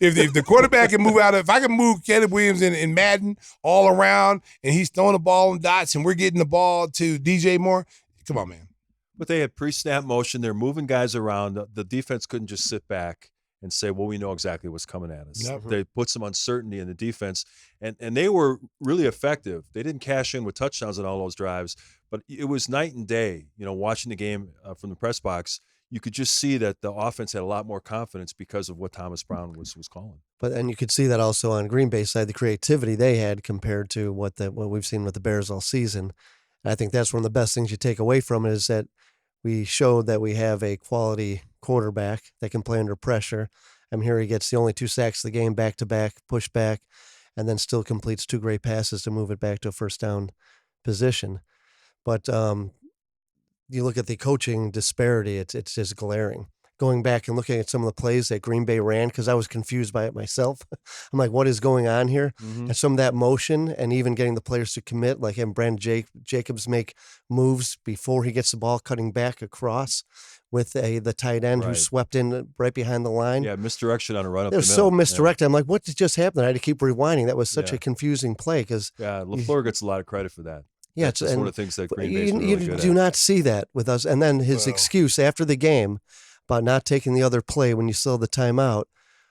if the quarterback can move if I can move Caleb Williams in Madden all around, and he's throwing the ball in dots, and we're getting the ball to DJ Moore, come on, man. But they had pre-snap motion. They're moving guys around. The defense couldn't just sit back and say, well, we know exactly what's coming at us. Yep. They put some uncertainty in the defense, and they were really effective. They didn't cash in with touchdowns on all those drives, but it was night and day. Watching the game from the press box, you could just see that the offense had a lot more confidence because of what Thomas Brown was calling. And you could see that also on Green Bay's side, the creativity they had compared to what we've seen with the Bears all season. And I think that's one of the best things you take away from it is that we showed that we have a quality quarterback that can play under pressure. Here he gets the only 2 sacks of the game, back-to-back, push back, and then still completes 2 great passes to move it back to a first down position. But you look at the coaching disparity, it's just glaring. Going back and looking at some of the plays that Green Bay ran, because I was confused by it myself. I'm like, what is going on here? Mm-hmm. And some of that motion and even getting the players to commit, like having Brandon Jacobs make moves before he gets the ball, cutting back across with the tight end who swept in right behind the line. Yeah, misdirection on a run up the middle. It was so misdirected. Yeah. I'm like, what just happened? I had to keep rewinding. That was such a confusing play. LaFleur gets a lot of credit for that. Yeah, it's one of the things that Green Bay's really good at. You do not see that with us. And then his excuse after the game about not taking the other play when you still have the timeout.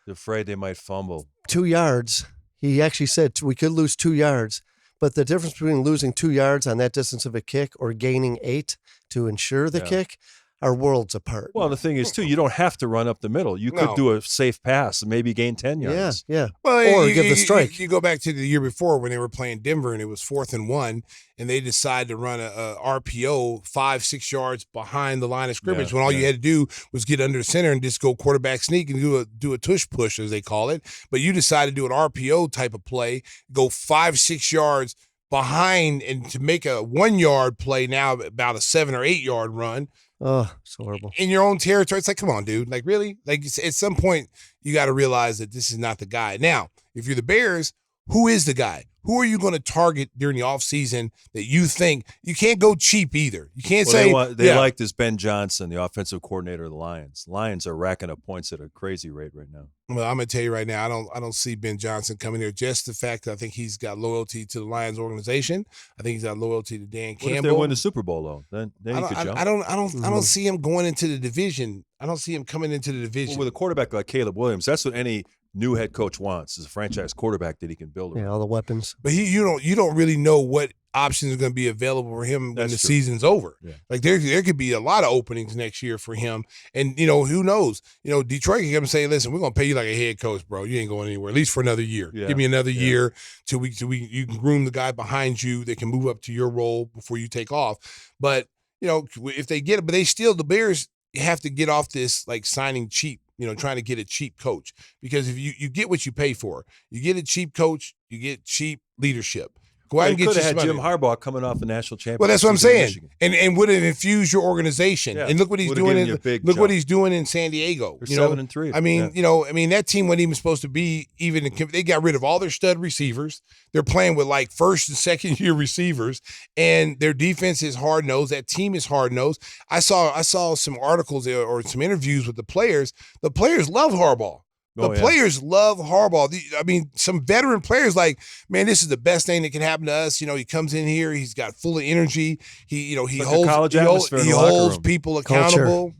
They're afraid they might fumble. 2 yards. He actually said we could lose 2 yards. But the difference between losing 2 yards on that distance of a kick or gaining 8 to ensure the kick are worlds apart. Well, the thing is, too, you don't have to run up the middle. You could do a safe pass and maybe gain 10 yards. Yeah. Well, or give the strike. You go back to the year before when they were playing Denver and it was 4th and 1, and they decided to run a RPO 5-6 yards behind the line of scrimmage when all you had to do was get under the center and just go quarterback sneak and do a tush push, as they call it. But you decided to do an RPO type of play, go 5-6 yards behind, and to make a 1 yard play now about a 7 or 8 yard run. Oh, it's horrible. In your own territory. It's like, come on, dude. Like, really? Like, at some point, you got to realize that this is not the guy. Now, if you're the Bears, who is the guy? Who are you going to target during the offseason that you think you can't go cheap either? You can't say they like this Ben Johnson, the offensive coordinator of the Lions. Lions are racking up points at a crazy rate right now. Well, I'm going to tell you right now, I don't see Ben Johnson coming here. Just the fact that I think he's got loyalty to the Lions organization. I think he's got loyalty to Dan Campbell. What if they win the Super Bowl though? Then he could jump. I don't see him going into the division. I don't see him coming into the division. Well, with a quarterback like Caleb Williams, that's what any new head coach wants, is a franchise quarterback that he can build around. Yeah, all the weapons. But you don't really know what options are going to be available for him when the season's over. Yeah. Like there could be a lot of openings next year for him. And who knows? Detroit can come and say, listen, we're going to pay you like a head coach, bro. You ain't going anywhere, at least for another year. Yeah. Give me another year till you can groom the guy behind you that can move up to your role before you take off. But if they get it, but the Bears have to get off this like signing cheap. Trying to get a cheap coach, because if you get what you pay for, you get a cheap coach, you get cheap leadership. Go out and get had Jim Harbaugh coming off a national championship. Well, that's what I'm saying, and would have infused your organization. Yeah. And look what he's doing. What he's doing in San Diego. They're 7-3. I mean, that team wasn't even supposed to be even. They got rid of all their stud receivers. They're playing with like first and second year receivers, and their defense is hard nosed. That team is hard nosed. I saw some articles or some interviews with the players. The players love Harbaugh. The players love Harbaugh. I mean, some veteran players like, man, this is the best thing that can happen to us. He comes in here, he's got full of energy. He holds people accountable. Culture.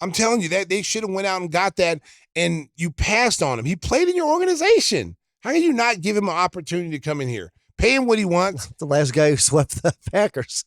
I'm telling you that they should have went out and got that, and you passed on him. He played in your organization. How can you not give him an opportunity to come in here? Pay him what he wants. The last guy who swept the Packers.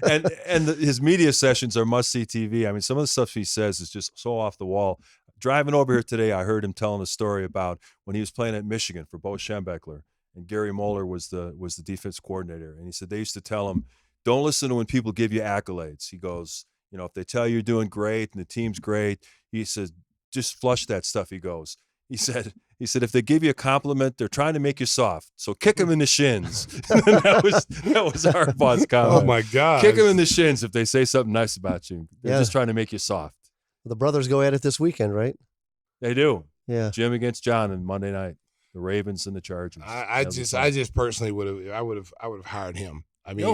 and his media sessions are must-see TV. I mean, some of the stuff he says is just so off the wall. Driving over here today, I heard him telling a story about when he was playing at Michigan for Bo Schembechler, and Gary Moeller was the defense coordinator. And he said they used to tell him, don't listen to when people give you accolades. He goes, if they tell you you're doing great and the team's great, he says, just flush that stuff. He said, if they give you a compliment, they're trying to make you soft. So kick them in the shins. that was Harbaugh's comment. Oh, my God. Kick them in the shins if they say something nice about you. They're just trying to make you soft. The brothers go at it this weekend, right? They do. Yeah. Jim against John on Monday night. The Ravens and the Chargers. I just personally would have hired him. I mean,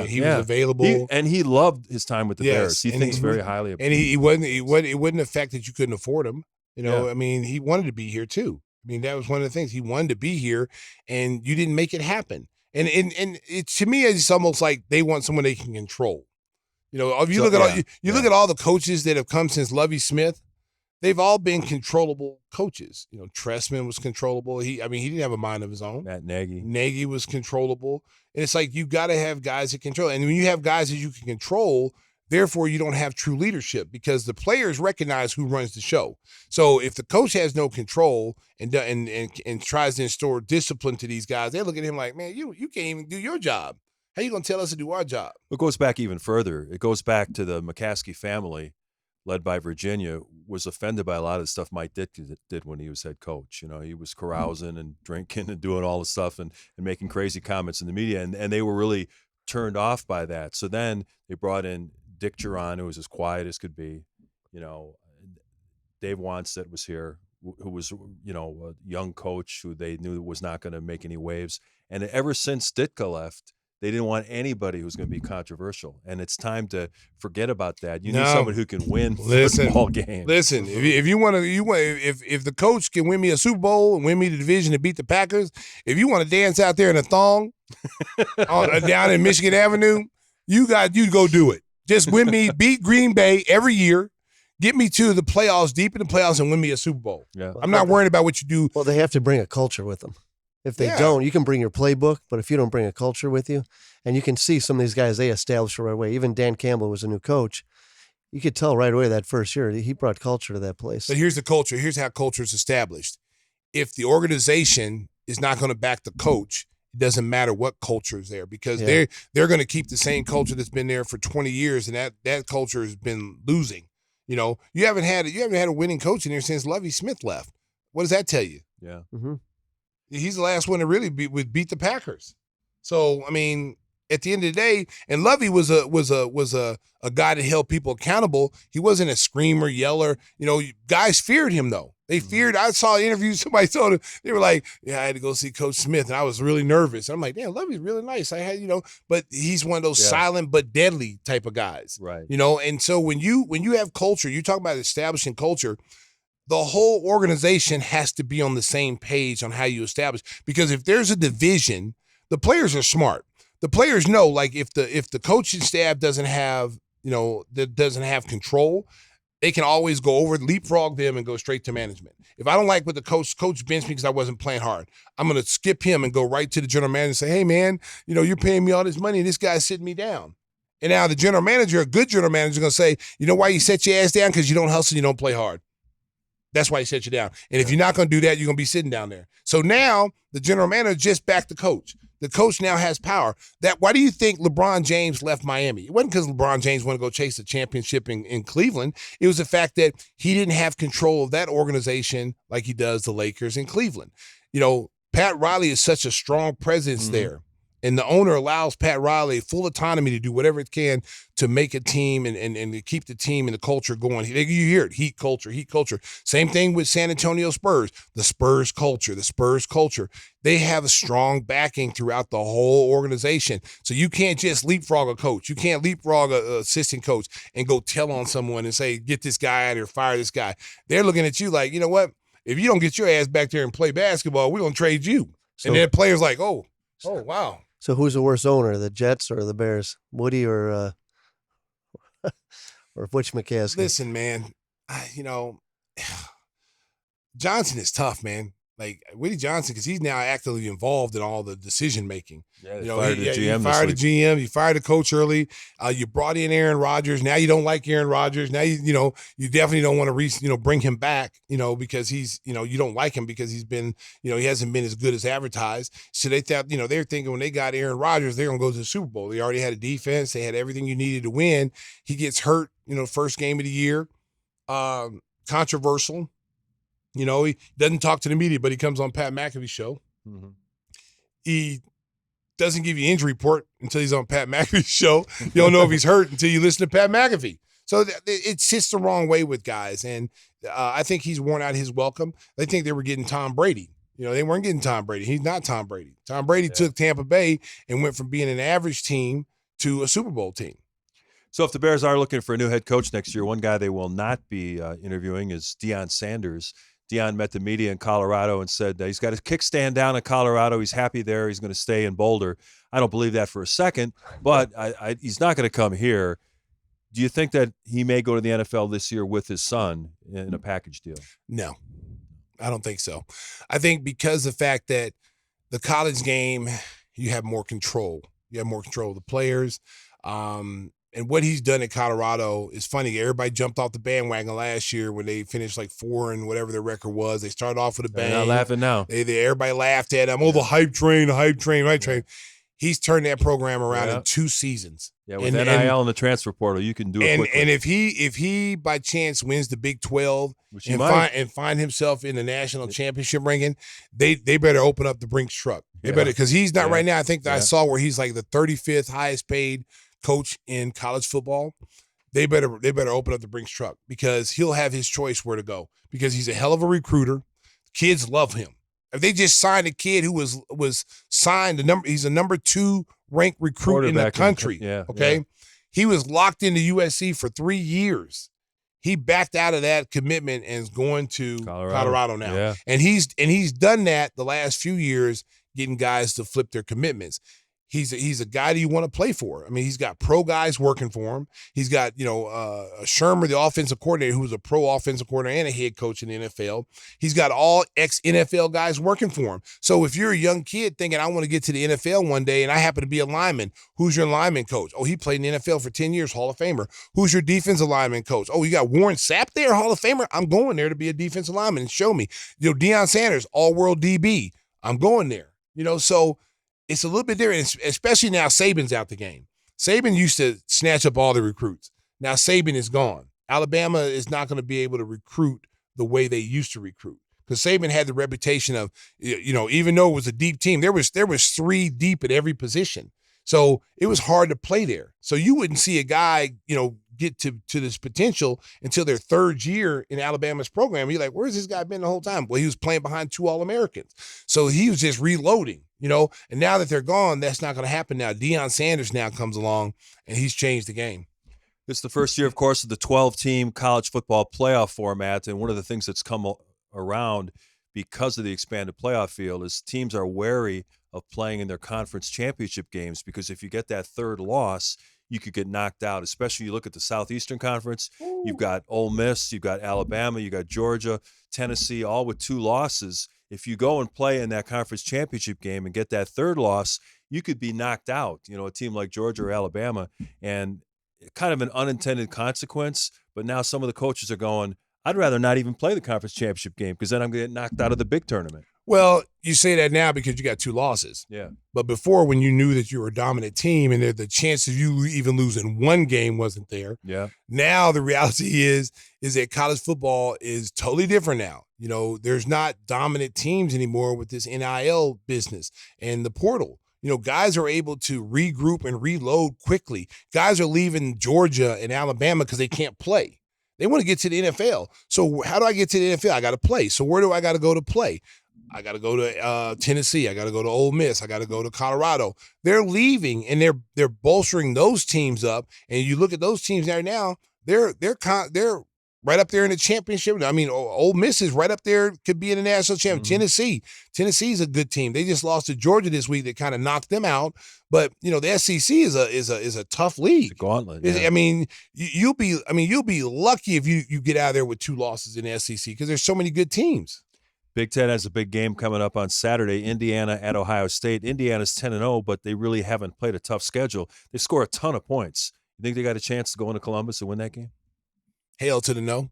he was available, and he loved his time with the Bears. He thinks very highly of him. And it wouldn't affect that you couldn't afford him. I mean, he wanted to be here too. I mean, that was one of the things. He wanted to be here, and you didn't make it happen. And it to me, it's almost like they want someone they can control. You know, if you look at all the coaches that have come since Lovie Smith, they've all been controllable coaches. You know, Tressman was controllable. He didn't have a mind of his own. Matt Nagy. Nagy was controllable. And it's like you got to have guys that control. And when you have guys that you can control, therefore you don't have true leadership because the players recognize who runs the show. So if the coach has no control and tries to instill discipline to these guys, they look at him like, man, you can't even do your job. How you going to tell us to do our job? It goes back even further. It goes back to the McCaskey family, led by Virginia, was offended by a lot of the stuff Mike Ditka did when he was head coach. You know, he was carousing and drinking and doing all the stuff and making crazy comments in the media, and they were really turned off by that. So then they brought in Dick Geron, who was as quiet as could be. You know, Dave Wanstead was here, who was, you know, a young coach who they knew was not going to make any waves. And ever since Ditka left, they didn't want anybody who's going to be controversial, and it's time to forget about that. You need someone who can win football games. Listen, if you want to, if the coach can win me a Super Bowl and win me the division and beat the Packers, if you want to dance out there in a thong down in Michigan Avenue, you go do it. Just win me, beat Green Bay every year, get me to the playoffs, deep in the playoffs, and win me a Super Bowl. Yeah. I'm not worried about what you do. Well, they have to bring a culture with them. If they don't, you can bring your playbook, but if you don't bring a culture with you, and you can see some of these guys, they establish right away. Even Dan Campbell was a new coach. You could tell right away that first year, he brought culture to that place. But here's the culture. Here's how culture is established. If the organization is not going to back the coach, it doesn't matter what culture is there because they're going to keep the same culture that's been there for 20 years, and that culture has been losing. You know, you haven't had a winning coach in there since Lovie Smith left. What does that tell you? Yeah. Mm-hmm. He's the last one to really beat the Packers. So, I mean, at the end of the day, and Lovie was a guy that held people accountable. He wasn't a screamer, yeller. You know, guys feared him though. They feared. I saw interviews. Somebody told him, they were like, "Yeah, I had to go see Coach Smith," and I was really nervous. I'm like, "Damn, Lovie's really nice." I had, but he's one of those silent but deadly type of guys, right? You know, and so when you have culture, you talk about establishing culture. The whole organization has to be on the same page on how you establish. Because if there's a division, the players are smart. The players know, like, if the coaching staff doesn't have control, they can always go over, leapfrog them, and go straight to management. If I don't like what the coach benched me because I wasn't playing hard, I'm going to skip him and go right to the general manager and say, "Hey, man, you're paying me all this money, and this guy's sitting me down." And now the general manager, a good general manager, is going to say, "You know why you set your ass down? Because you don't hustle, you don't play hard. That's why he set you down. And if you're not going to do that, you're going to be sitting down there." So now the general manager just backed the coach. The coach now has power. Why do you think LeBron James left Miami? It wasn't because LeBron James wanted to go chase the championship in Cleveland. It was the fact that he didn't have control of that organization like he does the Lakers in Cleveland. You know, Pat Riley is such a strong presence there. And the owner allows Pat Riley full autonomy to do whatever it can to make a team and to keep the team and the culture going. You hear it, heat culture. Same thing with San Antonio Spurs, the Spurs culture. They have a strong backing throughout the whole organization. So you can't just leapfrog a coach. You can't leapfrog an assistant coach and go tell on someone and say, "Get this guy out of here, fire this guy." They're looking at you like, you know what? If you don't get your ass back there and play basketball, we're going to trade you. And then players like, oh, wow. So who's the worst owner, the Jets or the Bears? Woody or Butch McCaskey? Listen, man, Johnson is tough, man. Like Woody Johnson, because he's now actively involved in all the decision making. Yeah, he fired the GM. You fired the GM. You fired the coach early. You brought in Aaron Rodgers. Now you don't like Aaron Rodgers. Now you definitely don't want to bring him back. Because he's you don't like him because he's been he hasn't been as good as advertised. So they thought they're thinking when they got Aaron Rodgers they're gonna go to the Super Bowl. They already had a defense. They had everything you needed to win. He gets hurt. First game of the year. Controversial. He doesn't talk to the media, but he comes on Pat McAfee's show. Mm-hmm. He doesn't give you injury report until he's on Pat McAfee's show. You don't know if he's hurt until you listen to Pat McAfee. So it sits the wrong way with guys. And I think he's worn out his welcome. They think they were getting Tom Brady. They weren't getting Tom Brady. He's not Tom Brady. Tom Brady took Tampa Bay and went from being an average team to a Super Bowl team. So if the Bears are looking for a new head coach next year, one guy they will not be interviewing is Deion Sanders. Deion met the media in Colorado and said that he's got his kickstand down in Colorado. He's happy there. He's going to stay in Boulder. I don't believe that for a second, but he's not going to come here. Do you think that he may go to the NFL this year with his son in a package deal? No, I don't think so. I think because of the fact that the college game, you have more control. You have more control of the players. And what he's done in Colorado is funny. Everybody jumped off the bandwagon last year when they finished like 4 and whatever their record was. They started off with a bang. They're not laughing now. Everybody laughed at him. Oh, the hype train, right train. He's turned that program around in 2 seasons. Yeah, with NIL and the transfer portal, you can do it quickly. And if he by chance wins the Big 12 and find himself in the national championship ranking, they better open up the Brinks truck. They better, because he's not right now. I think that I saw where he's like the 35th highest paid coach in college football. They better open up the Brinks truck, because he'll have his choice where to go, because he's a hell of a recruiter. Kids love him. If they just signed a kid who was signed he's a number 2 ranked recruit in the country. He was locked into USC for 3 years. He backed out of that commitment and is going to Colorado now. Yeah. And he's done that the last few years, getting guys to flip their commitments. He's a guy that you want to play for. I mean, he's got pro guys working for him. He's got, Shermer, the offensive coordinator, who was a pro offensive coordinator and a head coach in the NFL. He's got all ex-NFL guys working for him. So if you're a young kid thinking, I want to get to the NFL one day and I happen to be a lineman, who's your lineman coach? Oh, he played in the NFL for 10 years, Hall of Famer. Who's your defensive lineman coach? Oh, you got Warren Sapp there, Hall of Famer? I'm going there to be a defensive lineman and show me. Deion Sanders, all-world DB. I'm going there. So it's a little bit different, especially now Saban's out the game. Saban used to snatch up all the recruits. Now Saban is gone. Alabama is not going to be able to recruit the way they used to recruit, because Saban had the reputation of, even though it was a deep team, there was 3 deep at every position. So it was hard to play there. So you wouldn't see a guy, get to this potential until their 3rd year in Alabama's program. You're like, where's this guy been the whole time? Well, he was playing behind 2 All-Americans. So he was just reloading, and now that they're gone, that's not going to happen now. Deion Sanders now comes along, and he's changed the game. It's the first year, of course, of the 12-team college football playoff format, and one of the things that's come around because of the expanded playoff field is teams are wary of playing in their conference championship games, because if you get that 3rd loss, you could get knocked out, especially you look at the Southeastern Conference. You've got Ole Miss, you've got Alabama, you got Georgia, Tennessee, all with 2 losses. If you go and play in that conference championship game and get that 3rd loss, you could be knocked out, a team like Georgia or Alabama, and kind of an unintended consequence. But now some of the coaches are going, I'd rather not even play the conference championship game, because then I'm going to get knocked out of the big tournament. Well, you say that now because you got 2 losses. Yeah. But before, when you knew that you were a dominant team and the chance of you even losing 1 game wasn't there. Yeah. Now the reality is that college football is totally different now. There's not dominant teams anymore with this NIL business and the portal. Guys are able to regroup and reload quickly. Guys are leaving Georgia and Alabama because they can't play. They want to get to the NFL. So how do I get to the NFL? I got to play. So where do I got to go to play? I got to go to Tennessee. I got to go to Ole Miss. I got to go to Colorado. They're leaving, and they're bolstering those teams up. And you look at those teams right now, they're right up there in the championship. I mean, Ole Miss is right up there, could be in the national championship. Mm-hmm. Tennessee's a good team. They just lost to Georgia this week. That kind of knocked them out. But the SEC is a tough league. It's a gauntlet. Yeah. I mean, you'll be lucky if you get out of there with 2 losses in the SEC, because there's so many good teams. Big Ten has a big game coming up on Saturday, Indiana at Ohio State. Indiana's 10-0, but they really haven't played a tough schedule. They score a ton of points. You think they got a chance to go into Columbus and win that game? Hell to the no.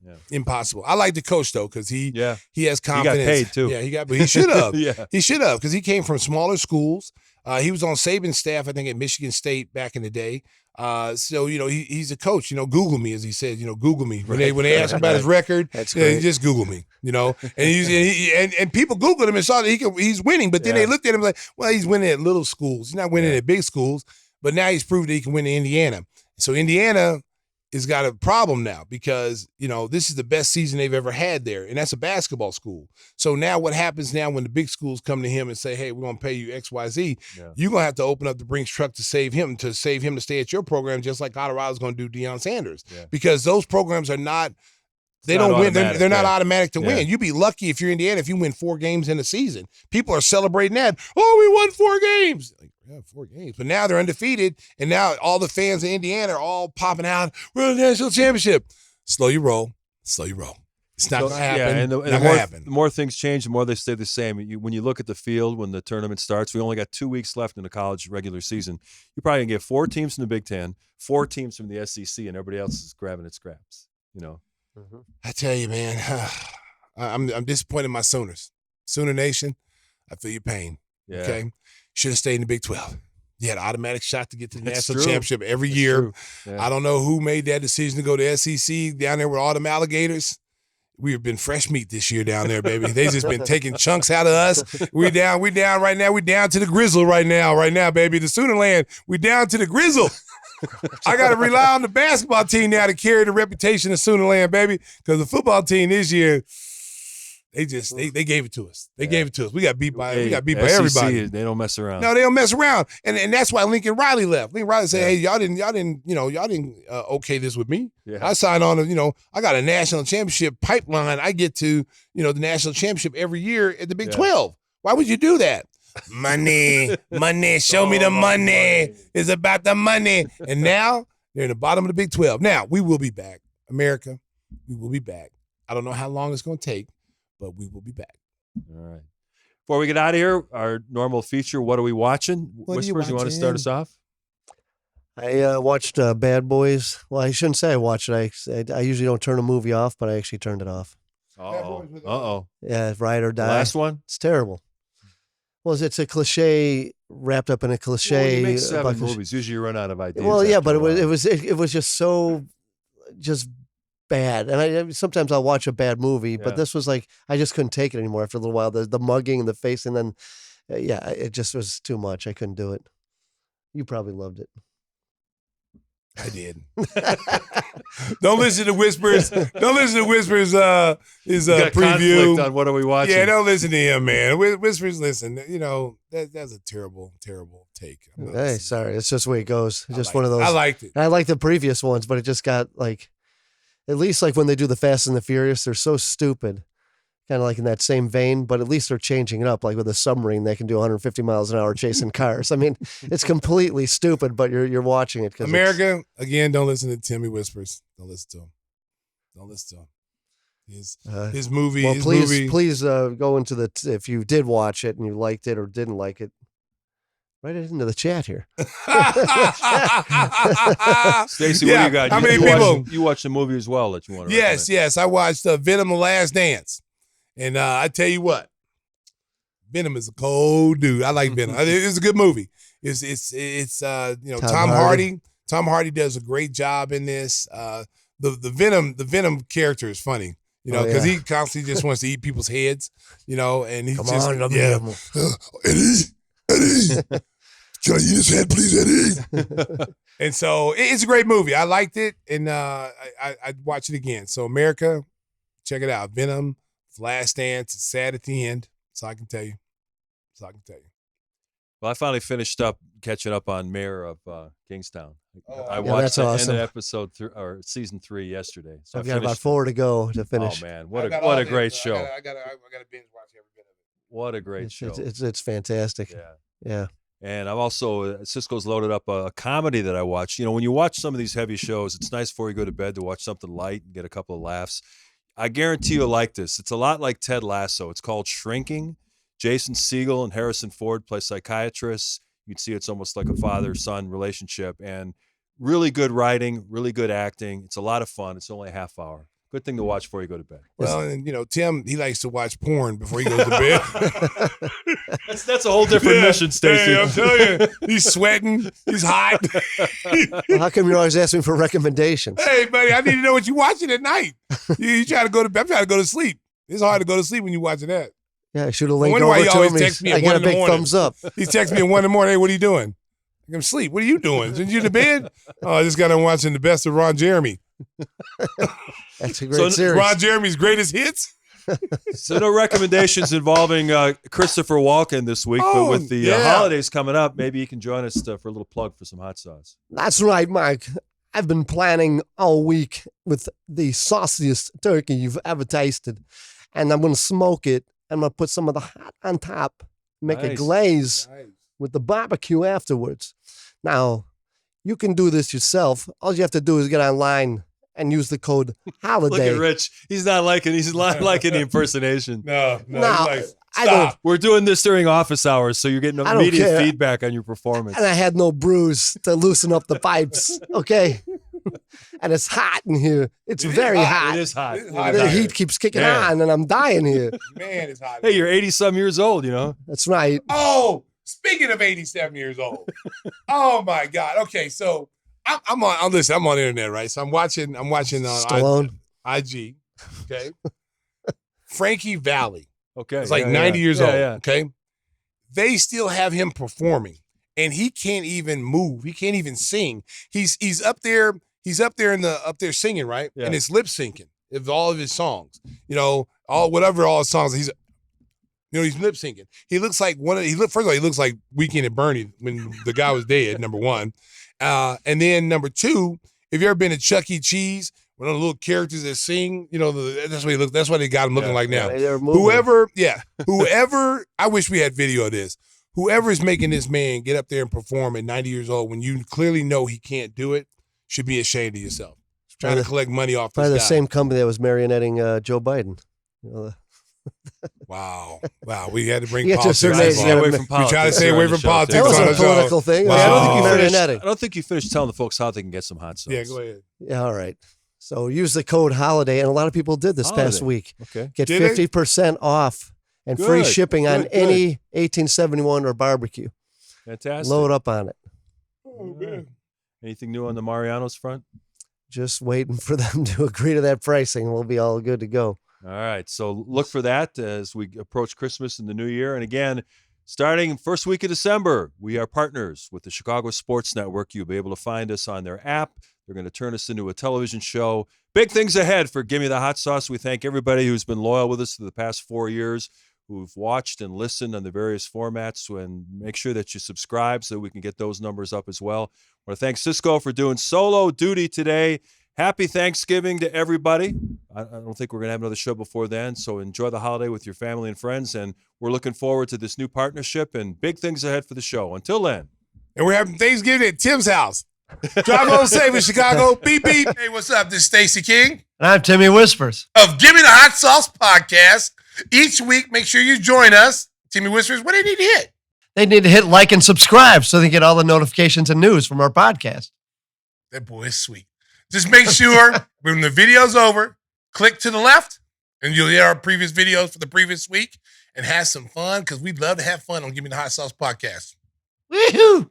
Yeah. Impossible. I like the coach, though, because he has confidence. He got paid, too. Yeah, but he should have. Yeah. He should have, because he came from smaller schools. He was on Saban's staff, I think, at Michigan State back in the day. So he's a coach. Google me, as he said. Google me when they ask him about his record. Just Google me. And people Googled him and saw that he's winning. But then they looked at him like, well, he's winning at little schools. He's not winning at big schools. But now he's proved that he can win in Indiana. So Indiana has got a problem now, because this is the best season they've ever had there, and that's a basketball school. So now what happens now when the big schools come to him and say, hey, we're going to pay you XYZ, you're going to have to open up the Brinks truck to save him to stay at your program, just like Colorado's going to do Deion Sanders, because those programs are not They don't win. They're not yeah. automatic to win. You'd be lucky if you're Indiana if you win 4 games in a season. People are celebrating that. Oh, we won 4 games. Like, yeah, 4 games. But now they're undefeated, and now all the fans in Indiana are all popping out. We're in the national championship. Slow your roll. Slow your roll. It's not going to happen. Yeah, and the more things change, the more they stay the same. When you look at the field, when the tournament starts, we only got 2 weeks left in the college regular season. You're probably going to get 4 teams from the Big Ten, 4 teams from the SEC, and everybody else is grabbing its scraps, you know. Mm-hmm. I tell you, man, I'm disappointed in my Sooners. Sooner Nation, I feel your pain. Yeah. Okay? Should have stayed in the Big 12. You had an automatic shot to get to the That's national true. championship every That's year. true. Yeah. I don't know who made that decision to go to SEC down there with all them alligators. We have been fresh meat this year down there, baby. They just been taking chunks out of us. We down right now. We down to the grizzle right now, baby. The Sooner Land, we down to the grizzle. I got to rely on the basketball team now to carry the reputation of Sooner Land, baby, because the football team this year, they gave it to us. They gave it to us. We got beat by everybody. They don't mess around. No, they don't mess around, and that's why Lincoln Riley left. Lincoln Riley said, "Hey, y'all didn't okay this with me. Yeah. I signed on. I got a national championship pipeline. I get to the national championship every year at the Big 12. Why would you do that? Money, show me the money. It's about the money. And now they're in the bottom of the Big 12. Now we will be back, America. We will be back. I don't know how long it's going to take, but we will be back. All right. Before we get out of here, our normal feature, what are we watching? Whispers, you want to start us off? I watched Bad Boys. Well, I shouldn't say I watched it. I usually don't turn a movie off, but I actually turned it off. Uh-oh. Yeah, Ride or Die. Last one? It's terrible. Well, it's a cliche wrapped up in a cliche. Well, you make 7 movies. Usually you run out of ideas. Well, yeah, but it was just so bad. And sometimes I'll watch a bad movie, but this was like I just couldn't take it anymore after a little while. The mugging and the face, and then it just was too much. I couldn't do it. You probably loved it. I did. Don't listen to Whispers. Don't listen to Whispers. His preview on what are we watching? Yeah, don't listen to him, man. Whispers, listen. That's a terrible, terrible take. Hey, sorry, it's just the way it goes. It's just one of those. I liked it. I like the previous ones, but it just got like, at least like when they do the Fast and the Furious, they're so stupid. Kind of like in that same vein, but at least they're changing it up. Like with a submarine, they can do 150 miles an hour chasing cars. I mean, it's completely stupid, but you're watching it. America, again, don't listen to Timmy Whispers. Don't listen to him. Don't listen to him. His movie. Well, please go into if you did watch it and you liked it or didn't like it, write it into the chat here. Stacey, what do you got? How many people? You watched the movie as well that you want to recommend. Yes. I watched Venom: The Last Dance. And I tell you what, Venom is a cold dude. I like Venom. It's a good movie. It's Tom Hardy. Tom Hardy does a great job in this. The Venom character is funny, because he constantly just wants to eat people's heads, and he's Eddie, can I eat his head, please, Eddie? And so it's a great movie. I liked it, and I'd watch it again. So America, check it out. Venom. Last Dance. It's sad at the end. That's all I can tell you. Well, I finally finished up catching up on Mayor of Kingstown. I that's watched the awesome. end of episode or season 3 yesterday. So I've got about 4 to go to finish. Oh man, what a great show! I got to binge watch every bit of it. What a great show! It's fantastic. Yeah. And I've also Cisco's loaded up a comedy that I watch. When you watch some of these heavy shows, it's nice before you go to bed to watch something light and get a couple of laughs. I guarantee you'll like this. It's a lot like Ted Lasso. It's called Shrinking. Jason Segel and Harrison Ford play psychiatrists. You can see it's almost like a father-son relationship. And really good writing, really good acting. It's a lot of fun. It's only a half hour. Good thing to watch before you go to bed. Well, and Tim, he likes to watch porn before he goes to bed. That's a whole different mission, Stacey. Hey, I'm telling you, he's sweating. He's hot. Well, how come you're always asking for recommendations? Hey, buddy, I need to know what you're watching at night. You try to go to bed. I'm trying to go to sleep. It's hard to go to sleep when you're watching that. Yeah, I should have linked over to him. I got a big thumbs up. He texts me at 1 in the morning. Hey, what are you doing? I'm asleep. What are you doing? Did you to bed? Oh, I just got on watching the best of Ron Jeremy. That's a great series. Ron Jeremy's greatest hits. So no recommendations involving Christopher Walken this week, but with the holidays coming up, maybe you can join us for a little plug for some hot sauce. That's right, Mike. I've been planning all week with the sauciest turkey you've ever tasted. And I'm going to smoke it. I'm going to put some of the hot on top, make a glaze with the barbecue afterwards. Now, you can do this yourself. All you have to do is get online and use the code HOLIDAY. Look at Rich. He's not liking the impersonation. No. Like, stop. We're doing this during office hours, so you're getting immediate feedback on your performance. And I had no brews to loosen up the pipes, okay? And it's hot in here. It's very hot. It is hot. The heat keeps kicking on, and I'm dying here. Man, it's hot. Hey, you're 80-some years old, That's right. Oh, speaking of 87 years old. Oh, my God. Okay, so I'm on the internet, right? So I'm watching on Stallone. IG, okay? Frankie Valli. Okay. It's like 90 years old, yeah. okay? They still have him performing, and he can't even move. He can't even sing. He's up there singing, right? Yeah. And it's lip syncing of all of his songs. All his songs. He's lip syncing. He looks like first of all, he looks like Weekend at Bernie when the guy was dead, number one. And then number two, if you ever been to Chuck E. Cheese, one of the little characters that sing, that's what he looks. That's what they got him looking like now. Whoever, I wish we had video of this. Whoever is making this man get up there and perform at 90 years old when you clearly know he can't do it should be ashamed of yourself. Trying to collect money off this guy. Probably the same company that was marionetting Joe Biden. Wow. We had to bring politics. We try to stay away from politics. That was a political thing. Wow. I don't think you finished telling the folks how they can get some hot sauce. Yeah, go ahead. Yeah, all right. So use the code HOLIDAY, and a lot of people did this past week. Okay. Get 50% off and free shipping on any 1871 or barbecue. Fantastic. Load up on it. Oh, man. Anything new on the Mariano's front? Just waiting for them to agree to that pricing. We'll be all good to go. All right. So look for that as we approach Christmas and the new year. And again, starting first week of December, we are partners with the Chicago Sports Network. You'll be able to find us on their app. They're going to turn us into a television show. Big things ahead for Gimme the Hot Sauce. We thank everybody who's been loyal with us for the past 4 years, who've watched and listened on the various formats. And make sure that you subscribe so we can get those numbers up as well. I want to thank Cisco for doing solo duty today. Happy Thanksgiving to everybody. I don't think we're going to have another show before then, so enjoy the holiday with your family and friends, and we're looking forward to this new partnership and big things ahead for the show. Until then. And we're having Thanksgiving at Tim's house. Drive home safe in Chicago. Beep, beep. Hey, what's up? This is Stacey King. And I'm Timmy Whispers. Of Gimme the Hot Sauce podcast. Each week, make sure you join us. Timmy Whispers, what do they need to hit? They need to hit like and subscribe so they get all the notifications and news from our podcast. That boy is sweet. Just make sure when the video's over, click to the left, and you'll hear our previous videos for the previous week and have some fun because we'd love to have fun on Gimme the Hot Sauce podcast. Woohoo!